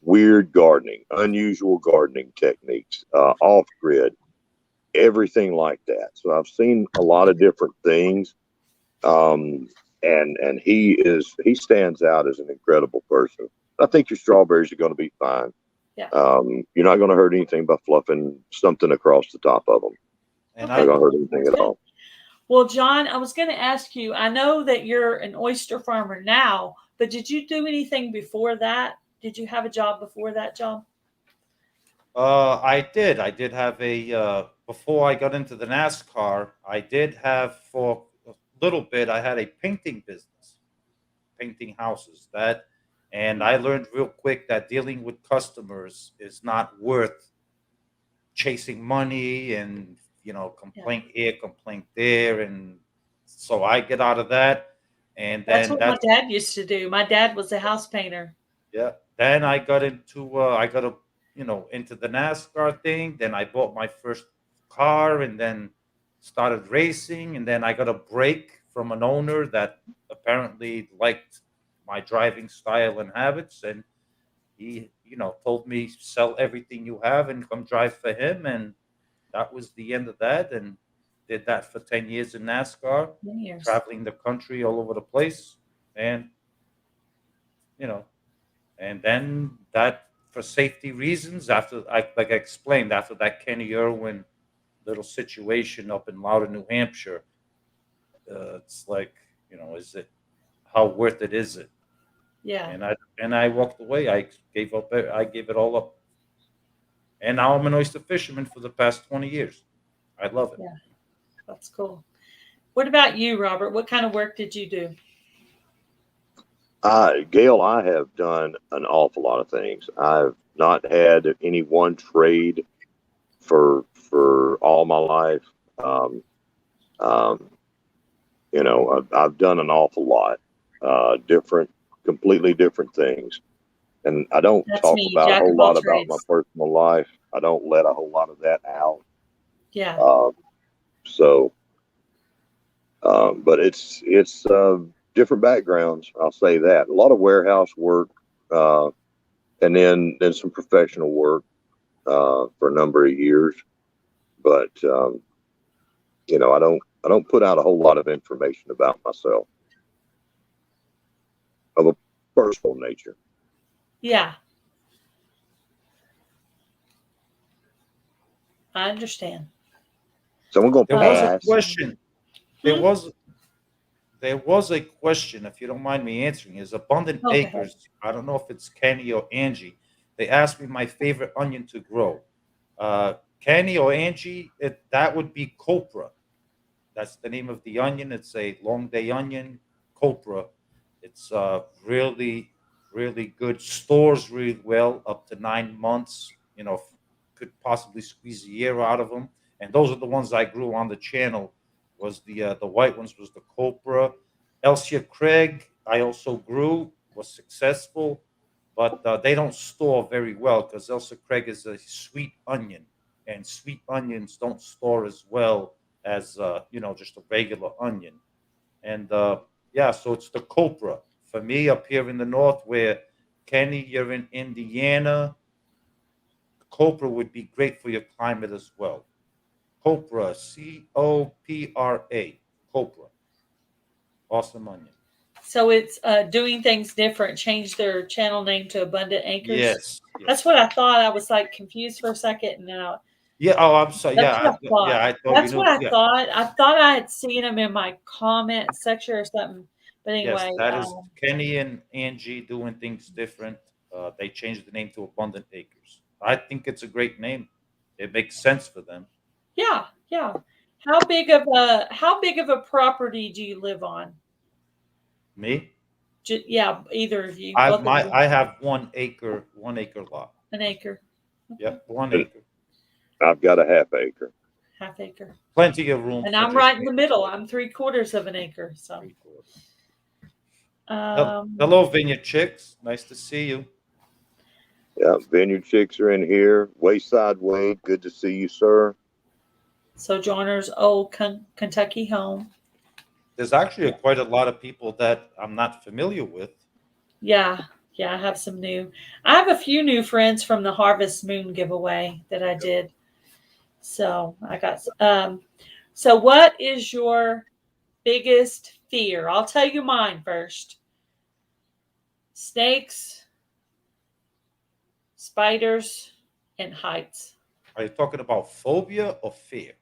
weird gardening, unusual gardening techniques, off grid, everything like that. So I've seen a lot of different things. And he stands out as an incredible person. I think your strawberries are going to be fine. Yeah. You're not going to hurt anything by fluffing something across the top of them. And Not going to hurt anything at all. Well, John, I was going to ask you, I know that you're an oyster farmer now, but did you do anything before that? Did you have a job before that, John? I did. I did have a before I got into the NASCAR. I did have for a little bit. I had a painting business, painting houses. And I learned real quick that dealing with customers is not worth chasing money and complaint here, complaint there, and so I get out of that. And That's then what my dad used to do. My dad was a house painter. yeah. Then I got into into the NASCAR thing. Then I bought my first car and then started racing. And then I got a break from an owner that apparently liked my driving style and habits. And he, told me sell everything you have and come drive for him. And that was the end of that. And did that for 10 years in NASCAR, 10 years. traveling the country all over the place. And, and then that, for safety reasons, like I explained, after that Kenny Irwin little situation up in Loudoun, New Hampshire, it's like, is it, how worth it is it? Yeah. And I walked away. I gave it all up. And now I'm an oyster fisherman for the past 20 years. I love it. Yeah, that's cool. What about you, Robert? What kind of work did you do? Gail, I have done an awful lot of things. I've not had any one trade for all my life. I've done an awful lot, completely different things. And I don't talk about a whole lot about my personal life. I don't let a whole lot of that out. Yeah. But it's different backgrounds. I'll say that. A lot of warehouse work, and then some professional work for a number of years. But I don't put out a whole lot of information about myself of a personal nature. Yeah. I understand. So I'm going to There was pass. a question. There was a question, if you don't mind me answering, is Abundant Acres. I don't know if it's Kenny or Angie. They asked me my favorite onion to grow. Kenny or Angie, that would be copra. That's the name of the onion. It's a long day onion, copra. It's really, really good. Stores really well, up to 9 months. Could possibly squeeze a year out of them. And those are the ones I grew on the channel. Was the white ones was the copra. Elsia Craig I also grew, was successful, but they don't store very well because Elsia Craig is a sweet onion, and sweet onions don't store as well as just a regular onion. And so it's the copra for me up here in the north. Where Kenny, you're in Indiana, copra would be great for your climate as well. Copra, Copra, copra, awesome onion. So it's doing things different. Change their channel name to Abundant Acres. Yes. That's what I thought. I was like confused for a second, and now. Yeah. Oh, I'm sorry. That's Yeah. what I thought that's you knew. what I thought. I thought I had seen them in my comment section or something. But anyway, Yes, that is Kenny and Angie doing things different. They changed the name to Abundant Acres. I think it's a great name. It makes sense for them. Yeah, yeah. How big of a property do you live on? Me? Yeah, either of you. I have 1 acre lot. An acre. Okay. Yep, 1 acre. I've got a half acre. Half acre. Plenty of room. And I'm right in the middle. I'm 3/4 of an acre. So. Hello, Vineyard Chicks. Nice to see you. Yeah, Vineyard Chicks are in here. Wayside Wade, good to see you, sir. Sojourner's old Kentucky home. There's actually quite a lot of people that I'm not familiar with. Yeah, yeah, I have some new. I have a few new friends from the Harvest Moon giveaway that I did. So I got. So what is your biggest fear? I'll tell you mine first. Snakes, spiders, and heights. Are you talking about phobia or fear?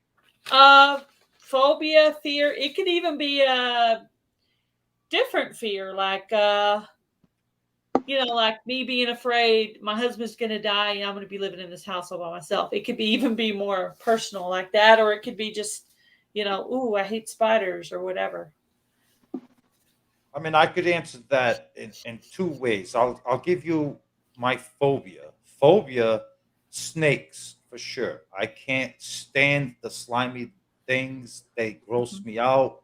Uh, phobia, fear. It could even be a different fear, like like me being afraid my husband's gonna die and I'm gonna be living in this house all by myself. It could be even be more personal like that, or it could be just, ooh, I hate spiders or whatever. I mean, I could answer that in two ways. I'll give you my phobia. Phobia, snakes for sure. I can't stand the slimy things. They gross Mhm. me out.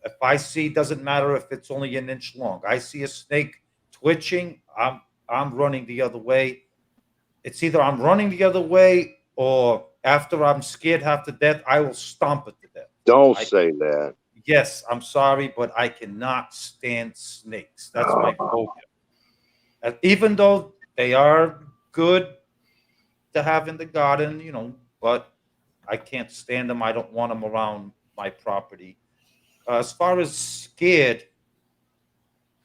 If I see, doesn't matter if it's only an inch long. I see a snake twitching, I'm running the other way. It's either I'm running the other way or after I'm scared half to death, I will stomp it to death. Don't I say that. Yes, I'm sorry, but I cannot stand snakes. That's my phobia. Even though they are good to have in the garden, but I can't stand them. I don't want them around my property. As far as scared,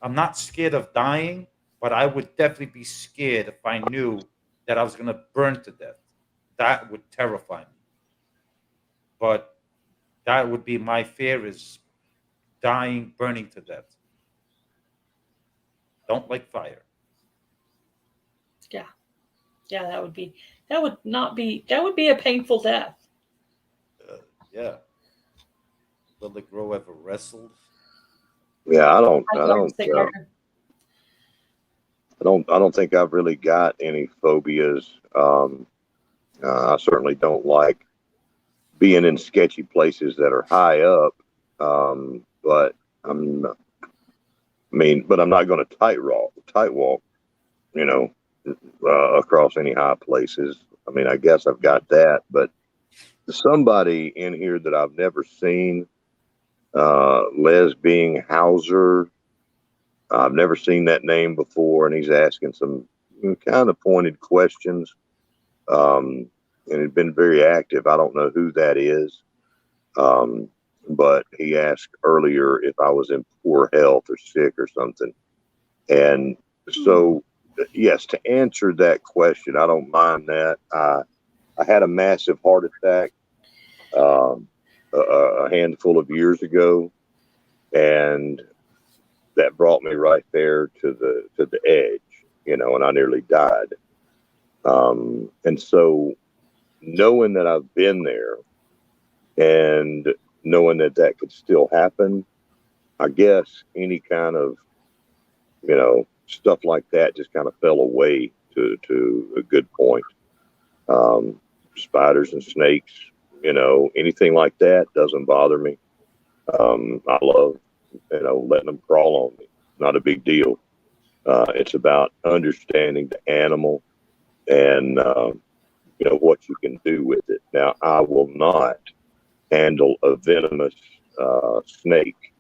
I'm not scared of dying, but I would definitely be scared if I knew that I was going to burn to death. That would terrify me. But that would be my fear is dying, burning to death. Don't like fire. Yeah, yeah, that would be a painful death. Yeah. Will the grow ever wrestled? Yeah, I don't, I I love a don't, cigar. I don't think I've really got any phobias. I certainly don't like being in sketchy places that are high up. But I'm, I mean, but I'm not going to tight walk, you know, across any high places. I mean, I guess I've got that, but somebody in here that I've never seen, Les being Hauser. I've never seen that name before, and he's asking some kind of pointed questions. And he's been very active. I don't know who that is, um, but he asked earlier if I was in poor health or sick or something. And so, yes, to answer that question, I don't mind that. I had a massive heart attack um, a handful of years ago, and that brought me right there to the edge, and I nearly died. And so, knowing that I've been there and knowing that that could still happen, I guess any kind of stuff like that just kind of fell away to a good point. Um, Spiders and snakes, anything like that doesn't bother me. I love, letting them crawl on me. Not a big deal. It's about understanding the animal and, what you can do with it. Now, I will not handle a venomous snake.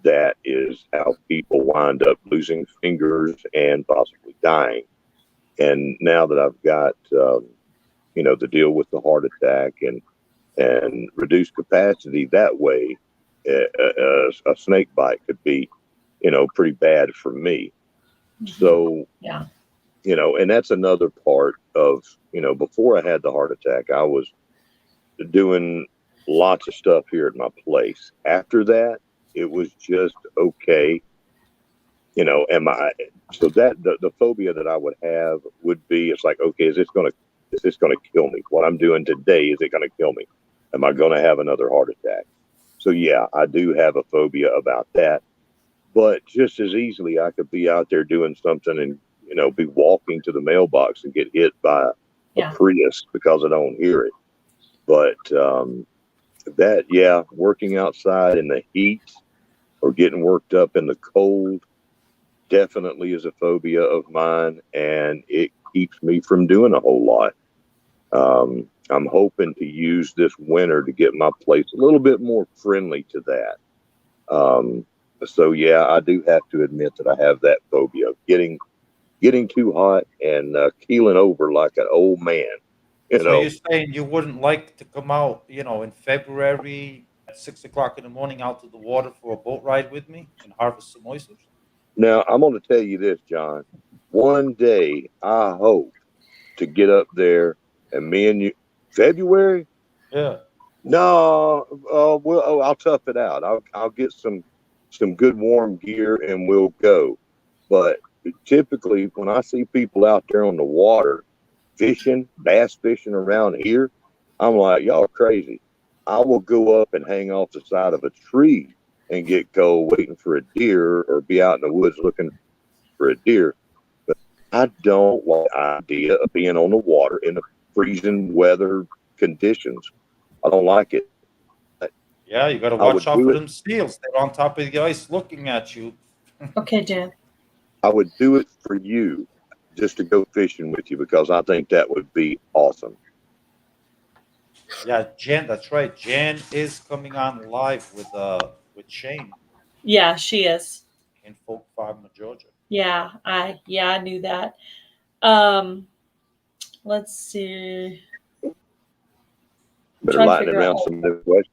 That is how people wind up losing fingers and possibly dying. And now that I've got, the deal with the heart attack and reduced capacity that way, a snake bite could be, pretty bad for me. So, Yeah. and that's another part of, before I had the heart attack, I was doing lots of stuff here at my place. After that, it was just okay. Am I, so that the phobia that I would have would be, it's like, okay, is this going to kill me? What I'm doing today, is it going to kill me? Am I going to have another heart attack? So yeah, I do have a phobia about that, but just as easily I could be out there doing something and, be walking to the mailbox and get hit by a Yeah. Prius because I don't hear it. But, working outside in the heat or getting worked up in the cold definitely is a phobia of mine, and it keeps me from doing a whole lot. I'm hoping to use this winter to get my place a little bit more friendly to that. So yeah, I do have to admit that I have that phobia of getting too hot and keeling over like an old man. You So know. you're saying you wouldn't like to come out, in February at 6 o'clock in the morning out to the water for a boat ride with me and harvest some oysters? Now I'm going to tell you this, John. One day I hope to get up there and me and you. February? Yeah. No, I'll tough it out. I'll get some good warm gear and we'll go. But typically, when I see people out there on the water fishing, bass fishing around here, I'm like, y'all crazy. I will go up and hang off the side of a tree and get cold waiting for a deer or be out in the woods looking for a deer. But I don't like the idea of being on the water in the freezing weather conditions. I don't like it. Yeah, you got to I watch would out do for it. them seals. They're on top of the ice looking at you. Okay, Jen. I would do it for you, just to go fishing with you because I think that would be awesome. Yeah, Jen, that's right. Jen is coming on live with Shane Yeah, she is. in Folk Farm, Georgia. I knew that. Um, let's see. I'm Better trying to lightning figure out. around some of the questions.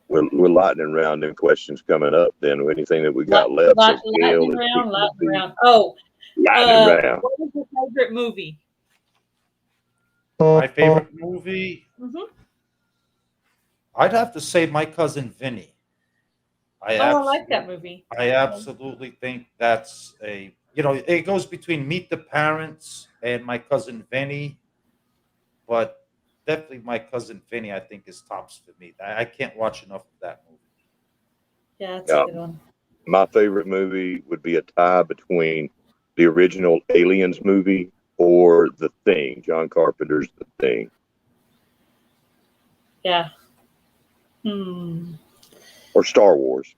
We're lightning around them questions coming up. Then anything that we got left. So Gail Lightning is round, fixing to lightning be round. Oh, lightning round. what was your favorite movie? My favorite movie, Mm-hmm. I'd have to say My Cousin Vinny. I Oh, I like absolutely, that movie. I absolutely think that's it goes between Meet the Parents and My Cousin Vinny, but definitely My Cousin Vinny, I think, is tops for me. I can't watch enough of that movie. Yeah, it's a good one. My favorite movie would be a tie between the original Aliens movie or The Thing, John Carpenter's The Thing. Yeah. Or Star Wars.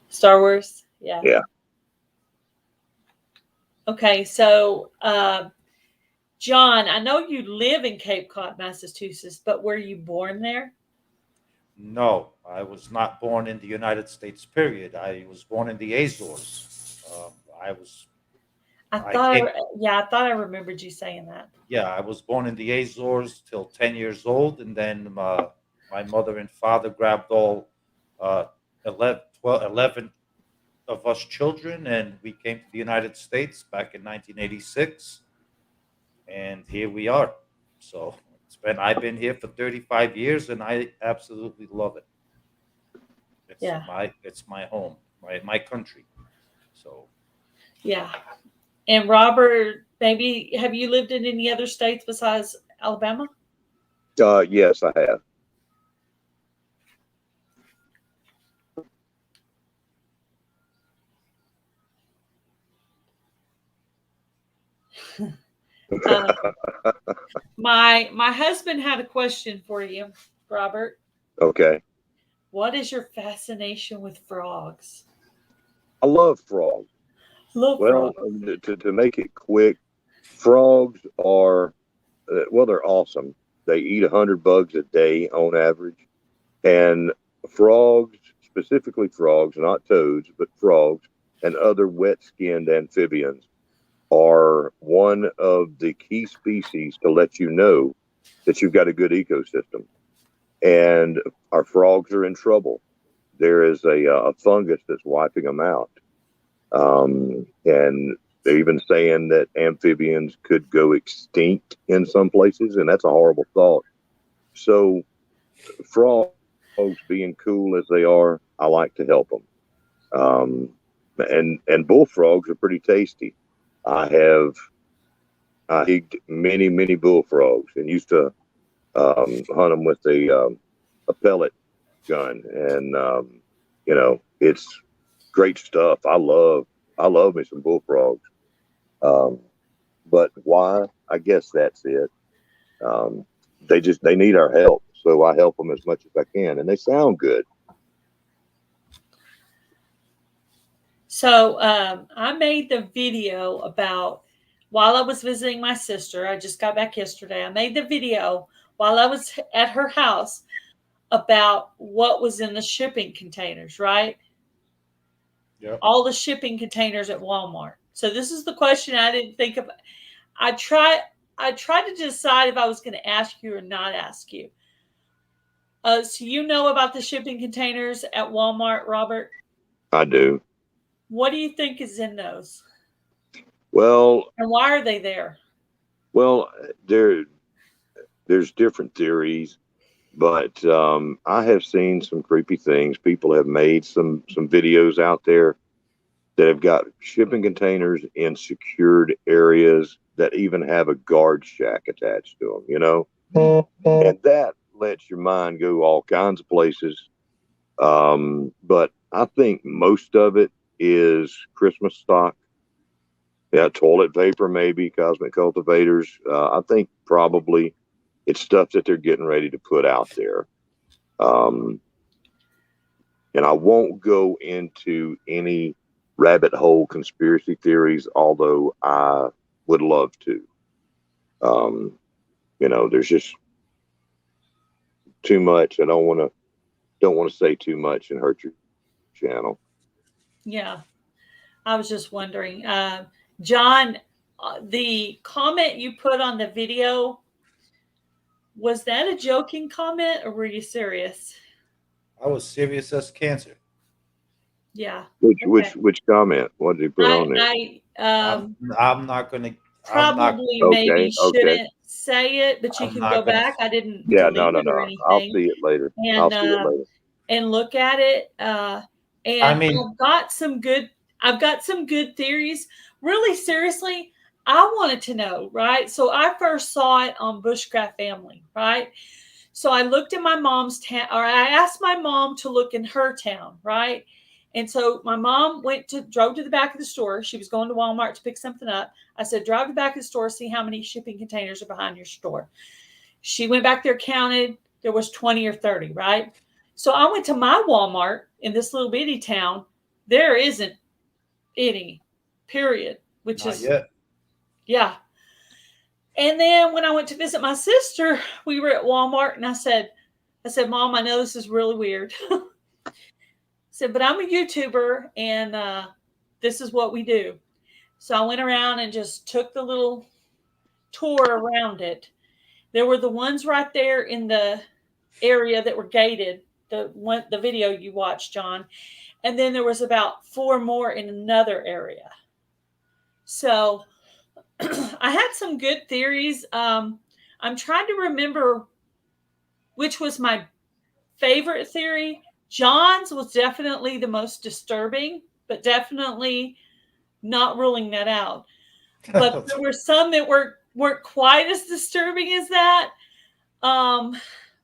Star Wars. Yeah. Yeah. Okay, so John, I know you live in Cape Cod, Massachusetts, but were you born there? No, I was not born in the United States. Period. I was born in the Azores. I was. I came. I thought I remembered you saying that. Yeah, I was born in the Azores till 10 years old, and then my mother and father grabbed all uh, 11 of us children, and we came to the United States back in 1986, and here we are. So I've been here for 35 years, and I absolutely love it. Yeah. It's my home, my country. So Yeah. And Robert, maybe have you lived in any other states besides Alabama? Yes, I have. Uh, my husband had a question for you, Robert. Okay. What is your fascination with frogs? I love frogs. Love Well, frogs. to make it quick, frogs are, they're awesome. They eat 100 bugs a day on average. And frogs, specifically frogs, not toads, but frogs and other wet skinned amphibians are one of the key species to let you know that you've got a good ecosystem. And our frogs are in trouble. There is a fungus that's wiping them out. And they're even saying that amphibians could go extinct in some places, and that's a horrible thought. So, frogs being cool as they are, I like to help them. And bullfrogs are pretty tasty. I have I egged many bullfrogs and used to hunt them with a pellet gun, and it's great stuff. I love me some bullfrogs. Um, but why? I guess that's it. Um, they need our help, so I help them as much as I can, and they sound good. So I made the video about while I was visiting my sister. I just got back yesterday. I made the video while I was at her house about what was in the shipping containers, right? Yep. All the shipping containers at Walmart. So this is the question I didn't think of. I tried to decide if I was going to ask you or not ask you. So you know about the shipping containers at Walmart, Robert? I do. What do you think is in those? Well, And why are they there? well, there's different theories, but I have seen some creepy things. People have made some videos out there that have got shipping containers in secured areas that even have a guard shack attached to them, you know? And that lets your mind go all kinds of places. But I think most of it is Christmas stock. Yeah, toilet vapor, maybe cosmic cultivators. I think probably it's stuff that they're getting ready to put out there. And I won't go into any rabbit hole conspiracy theories, although I would love to. There's just too much. I don't want to say too much and hurt your channel. Yeah, I was just wondering, John, the comment you put on the video, was that a joking comment or were you serious? I was serious as cancer. Yeah. Which comment? What did he put on there? I'm not gonna. Probably maybe shouldn't say it, but you can go back. I didn't delete it or anything. I'll see it later. And look at it. And I mean, I've got some good theories. Really, seriously, I wanted to know, right? So I first saw it on Bushcraft Family, right? So I looked in my mom's town, or I asked my mom to look in her town, right? And so my mom drove to the back of the store. She was going to Walmart to pick something up. I said, drive to the back of the store, see how many shipping containers are behind your store. She went back there, counted. There was 20 or 30, right? So I went to my Walmart in this little bitty town. There isn't any, period. Not yet. Yeah. And then when I went to visit my sister, we were at Walmart, and I said, Mom, I know this is really weird. I said, but I'm a YouTuber, and this is what we do. So I went around and just took the little tour around it. There were the ones right there in the area that were gated, the video you watched, John. And then there was about 4 more in another area. So I had some good theories. I'm trying to remember which was my favorite theory. John's was definitely the most disturbing, but definitely not ruling that out. But there were some that weren't quite as disturbing as that.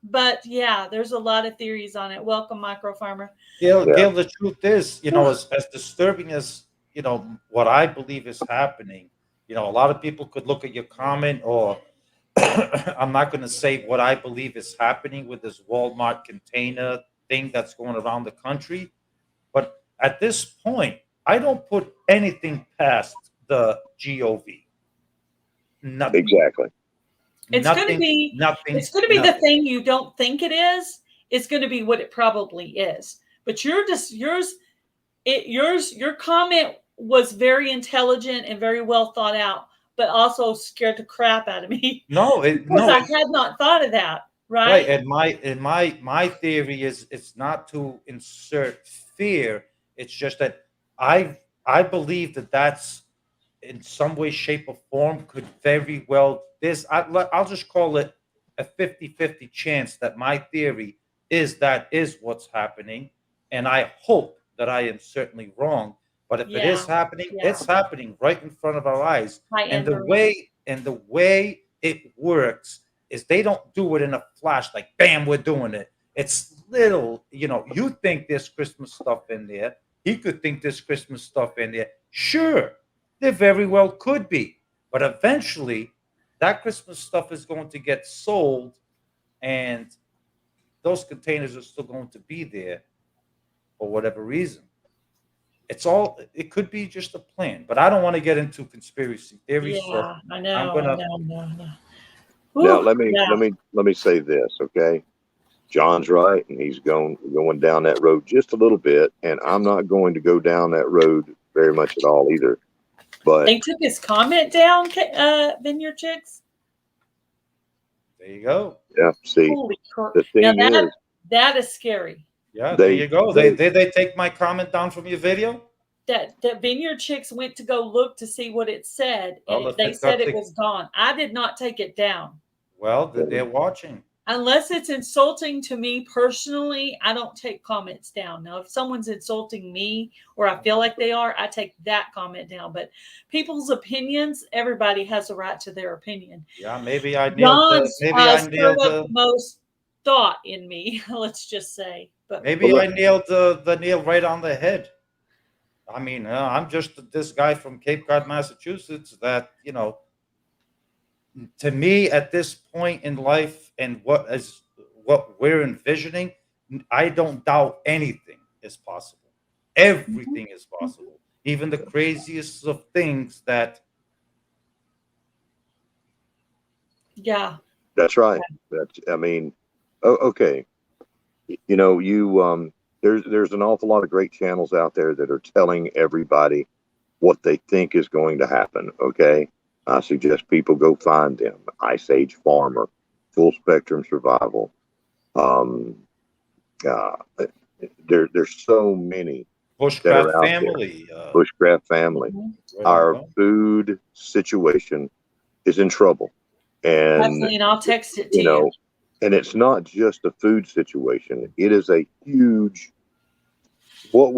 But yeah, there's a lot of theories on it. Welcome, Micro Farmer. Gail, the truth is, as disturbing as, what I believe is happening, a lot of people could look at your comment, or I'm not going to say what I believe is happening with this Walmart container thing that's going around the country. But at this point, I don't put anything past the GOV. Nothing. Exactly. It's going to be nothing. It's going to be the thing you don't think it is. It's going to be what it probably is. But your comment was very intelligent and very well thought out, but also scared the crap out of me. Because I had not thought of that. Right. And my theory is it's not to insert fear. It's just that I believe that's in some way, shape, or form could very well I'll just call it a 50-50 chance that my theory is what's happening, and I hope that I am certainly wrong. But if it is happening, it's happening right in front of our eyes. And the way it works is they don't do it in a flash, like bam, we're doing it. It's little, you think there's Christmas stuff in there. He could think there's Christmas stuff in there. Sure, there very well could be. But eventually, that Christmas stuff is going to get sold, and those containers are still going to be there for whatever reason. It could be just a plan, but I don't want to get into conspiracy theories. Yeah, so I know. Now let me say this, okay? John's right, and he's going down that road just a little bit, and I'm not going to go down that road very much at all either. But They took his comment down, Vineyard Chicks. There you go. yeah, see, Holy crap! the Now thing is, that is scary. Yeah, there you go. they They take my comment down from your video? That Vineyard Chicks went to go look to see what it said, and Well, if they it said got it was gone. I did not take it down. Well, they're watching. Unless it's insulting to me personally, I don't take comments down. Now, if someone's insulting me or I feel like they are, I take that comment down. But people's opinions, everybody has a right to their opinion. Yeah, maybe I nailed John's the the most thought in me, let's just say. But maybe I nailed the nail right on the head. I mean, I'm just this guy from Cape Cod, Massachusetts. That to me at this point in life and what we're envisioning, I don't doubt anything is possible. Everything is possible, even the craziest of things. That yeah, that's right. That's I mean, okay. You know, there's an awful lot of great channels out there that are telling everybody what they think is going to happen. Okay, I suggest people go find them. Ice Age Farmer, Full Spectrum Survival. There's so many that are Bushcraft out family, there. Bushcraft Family. Our food situation is in trouble, and definitely, and I'll text it to you. And it's not just a food situation. It is a huge. What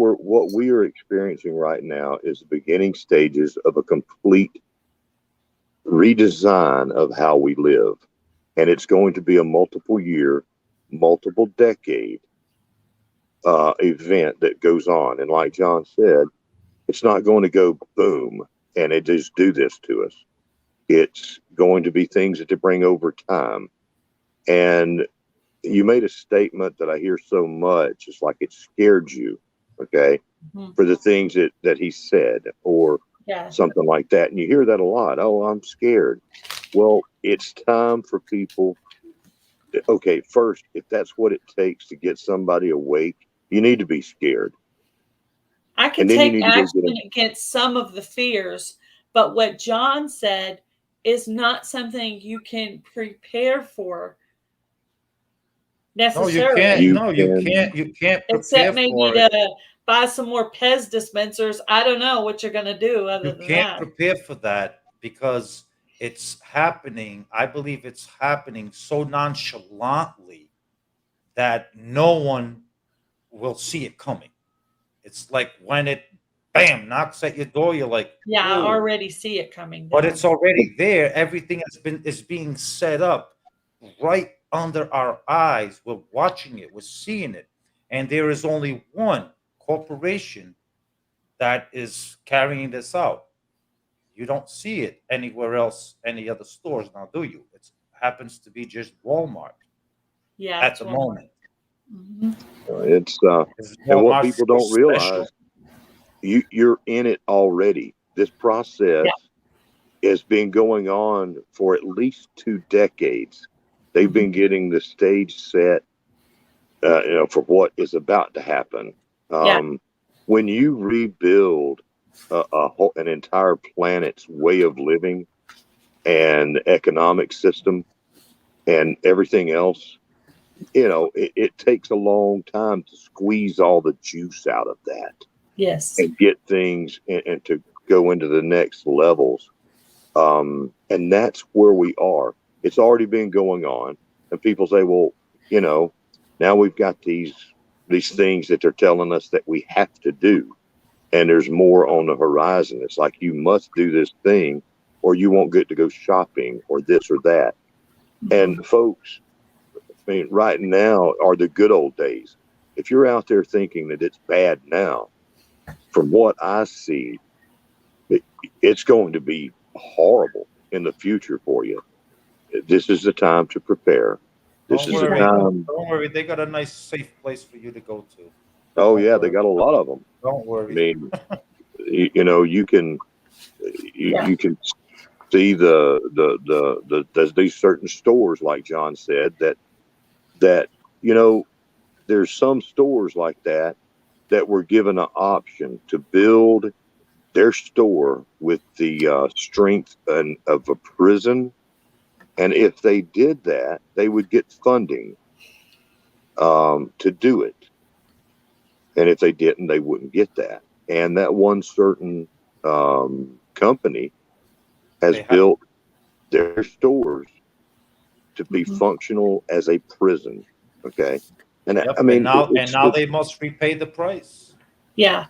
we are experiencing right now is the beginning stages of a complete redesign of how we live, and it's going to be a multiple year, multiple decade event that goes on. And like John said, it's not going to go boom and it just do this to us. It's going to be things that to bring over time. And you made a statement that I hear so much. It's like it scared you, okay, for the things that he said or something like that. And you hear that a lot. Oh, I'm scared. Well, it's time for people. Okay, first, if that's what it takes to get somebody awake, you need to be scared. I can take action against some of the fears, but what John said is not something you can prepare for necessarily. You can't. Except maybe to buy some more Pez dispensers. I don't know what you're going to do other than that. You can't prepare for that because it's happening. I believe it's happening so nonchalantly that no one will see it coming. It's like when it, bam, knocks at your door, you're like, yeah, I already see it coming. But it's already there. Everything is being set up right under our eyes. We're watching it. We're seeing it. And there is only one corporation that is carrying this out. You don't see it anywhere else, any other stores now, do you? It happens to be just Walmart. Yeah, at the moment. It's and what people don't realize, you're in it already. This process has been going on for at least 2 decades. They've been getting the stage set, for what is about to happen. When you rebuild an entire planet's way of living and economic system and everything else, it takes a long time to squeeze all the juice out of that. Yes. And get things and to go into the next levels. And that's where we are. It's already been going on. And people say, well, now we've got these things that they're telling us that we have to do. And there's more on the horizon. It's like you must do this thing or you won't get to go shopping or this or that. And folks, I mean, right now are the good old days. If you're out there thinking that it's bad now, from what I see, it's going to be horrible in the future for you. This is the time to prepare. Don't worry. They got a nice, safe place for you to go to. Oh, yeah. They got a lot of them. Don't worry. I mean, you can see there's these certain stores, like John said, that you know, there's some stores like that were given an option to build their store with the strength of a prison. And if they did that, they would get funding to do it. And if they didn't, they wouldn't get that. And that one certain company has built their stores to be functional as a prison. Okay. And Yep. I mean, and now they must repay the price. Yeah.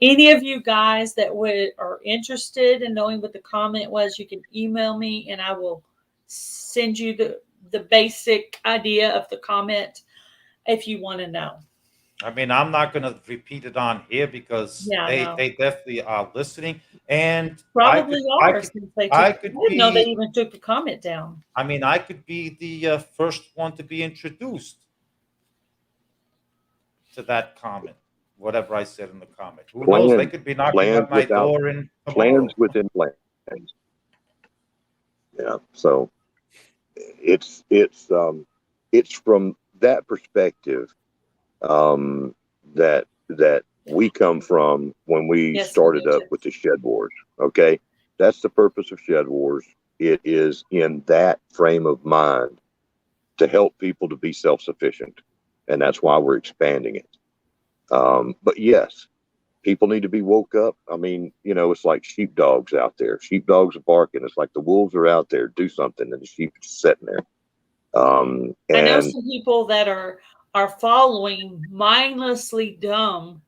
Any of you guys that are interested in knowing what the comment was, you can email me and I will send you the basic idea of the comment if you want to know. I mean, I'm not going to repeat it on here because they definitely are listening, and probably are. I didn't know they even took the comment down. I mean, I could be the first one to be introduced to that comment, whatever I said in the comment. Who knows? They could be knocking at my door and plans within plans. Yeah, so it's from that perspective that we come from when we started up with the Shed Wars. Okay, that's the purpose of Shed Wars. It is in that frame of mind to help people to be self-sufficient, and that's why we're expanding it. But yes, people need to be woke up. I mean, you know, it's like sheepdogs out there. Sheepdogs are barking. It's like the wolves are out there. Do something, and the sheep are just sitting there. And I know some people that are following mindlessly dumb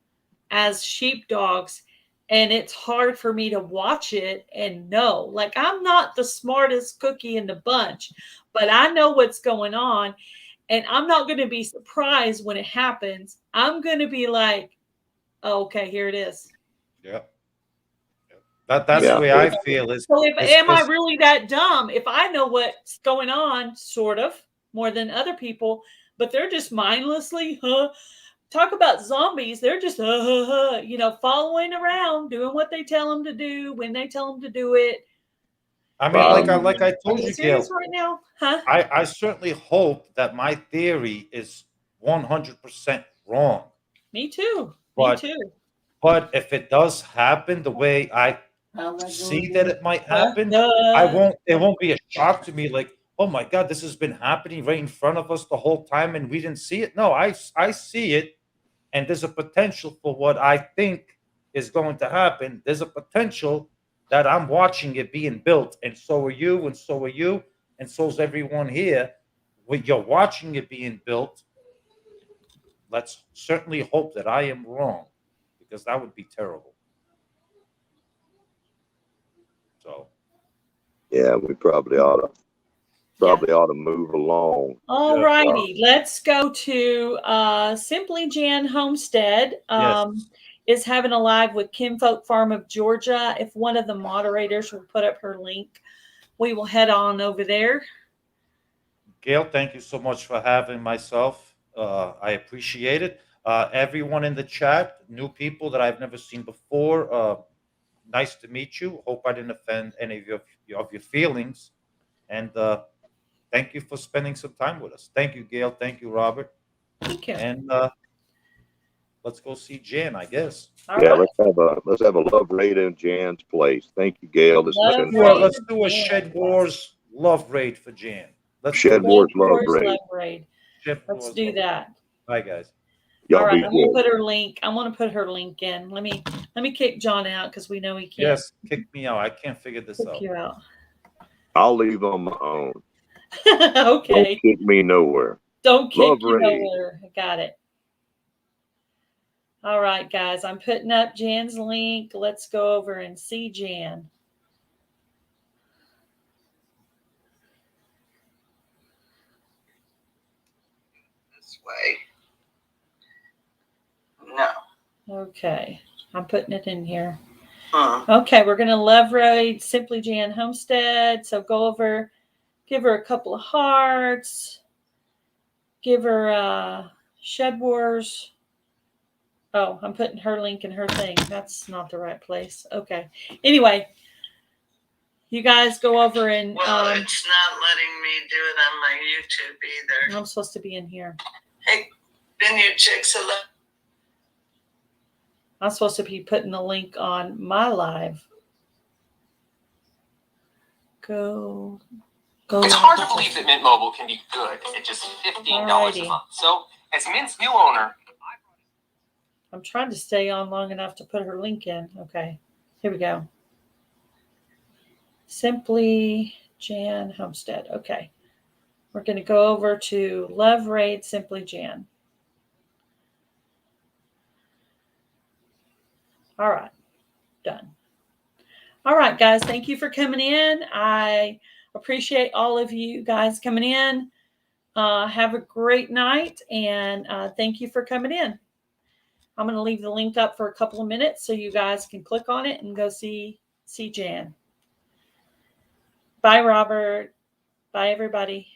as sheepdogs, and it's hard for me to watch it and know. Like, I'm not the smartest cookie in the bunch, but I know what's going on, and I'm not going to be surprised when it happens. I'm going to be like, oh, okay, here it is. Yeah. That's the way I feel. So am I really that dumb if I know what's going on, sort of, more than other people, but they're just mindlessly, talk about zombies. They're just, you know, following around, doing what they tell them to do when they tell them to do it. I mean, like I told you, Gail, right now, huh? I certainly hope that my theory is 100% wrong. Me too. But, Me too. But if it does happen the way I see that it might happen, it won't be a shock to me like, oh my God, this has been happening right in front of us the whole time and we didn't see it. No, I see it, and there's a potential for what I think is going to happen. There's a potential that I'm watching it being built, and so are you, and so are you, and so's everyone here. When you're watching it being built, let's certainly hope that I am wrong, because that would be terrible. So, yeah, we probably ought to move along. All righty, let's go to Simply Jan Homestead. Is having a live with Kinfolk Farm of Georgia. If one of the moderators will put up her link, we will head on over there. Gail, thank you so much for having myself. I appreciate it. Everyone in the chat, new people that I've never seen before, nice to meet you. Hope I didn't offend any of your feelings. And thank you for spending some time with us. Thank you, Gail. Thank you, Robert. Thank you. And let's go see Jan, I guess. Let's have a love raid in Jan's place. Thank you, Gail. Let's do a Shed Wars love raid for Jan. Shed Wars love raid. Let's do that. Bye, guys. Y'all all right, I'm gonna put her link. I want to put her link in. Let me kick John out because we know he can't. Yes, kick me out. I can't figure this out. Kick you out. I'll leave on my own. Okay. Don't kick me nowhere. Don't kick you nowhere. I got it. All right, guys. I'm putting up Jan's link. Let's go over and see Jan. This way. No. Okay. I'm putting it in here. Okay, we're going to love raid Simply Jan Homestead. So go over, give her a couple of hearts. Give her Shed Wars. Oh, I'm putting her link in her thing. That's not the right place. Okay. Anyway, you guys go over and... Well, it's not letting me do it on my YouTube either. I'm supposed to be in here. Hey, Vineyard Chicks, hello. I'm supposed to be putting the link on my live. Go. It's hard to believe that Mint Mobile can be good at just $15 Alrighty. a month. So, as Mint's new owner, I'm trying to stay on long enough to put her link in. Okay, here we go. Simply Jan Homestead. Okay, we're going to go over to Love Raid Simply Jan. All right, done. All right, guys, thank you for coming in. I appreciate all of you guys coming in. Have a great night, and thank you for coming in. I'm going to leave the link up for a couple of minutes so you guys can click on it and go see Jan. Bye, Robert. Bye, everybody.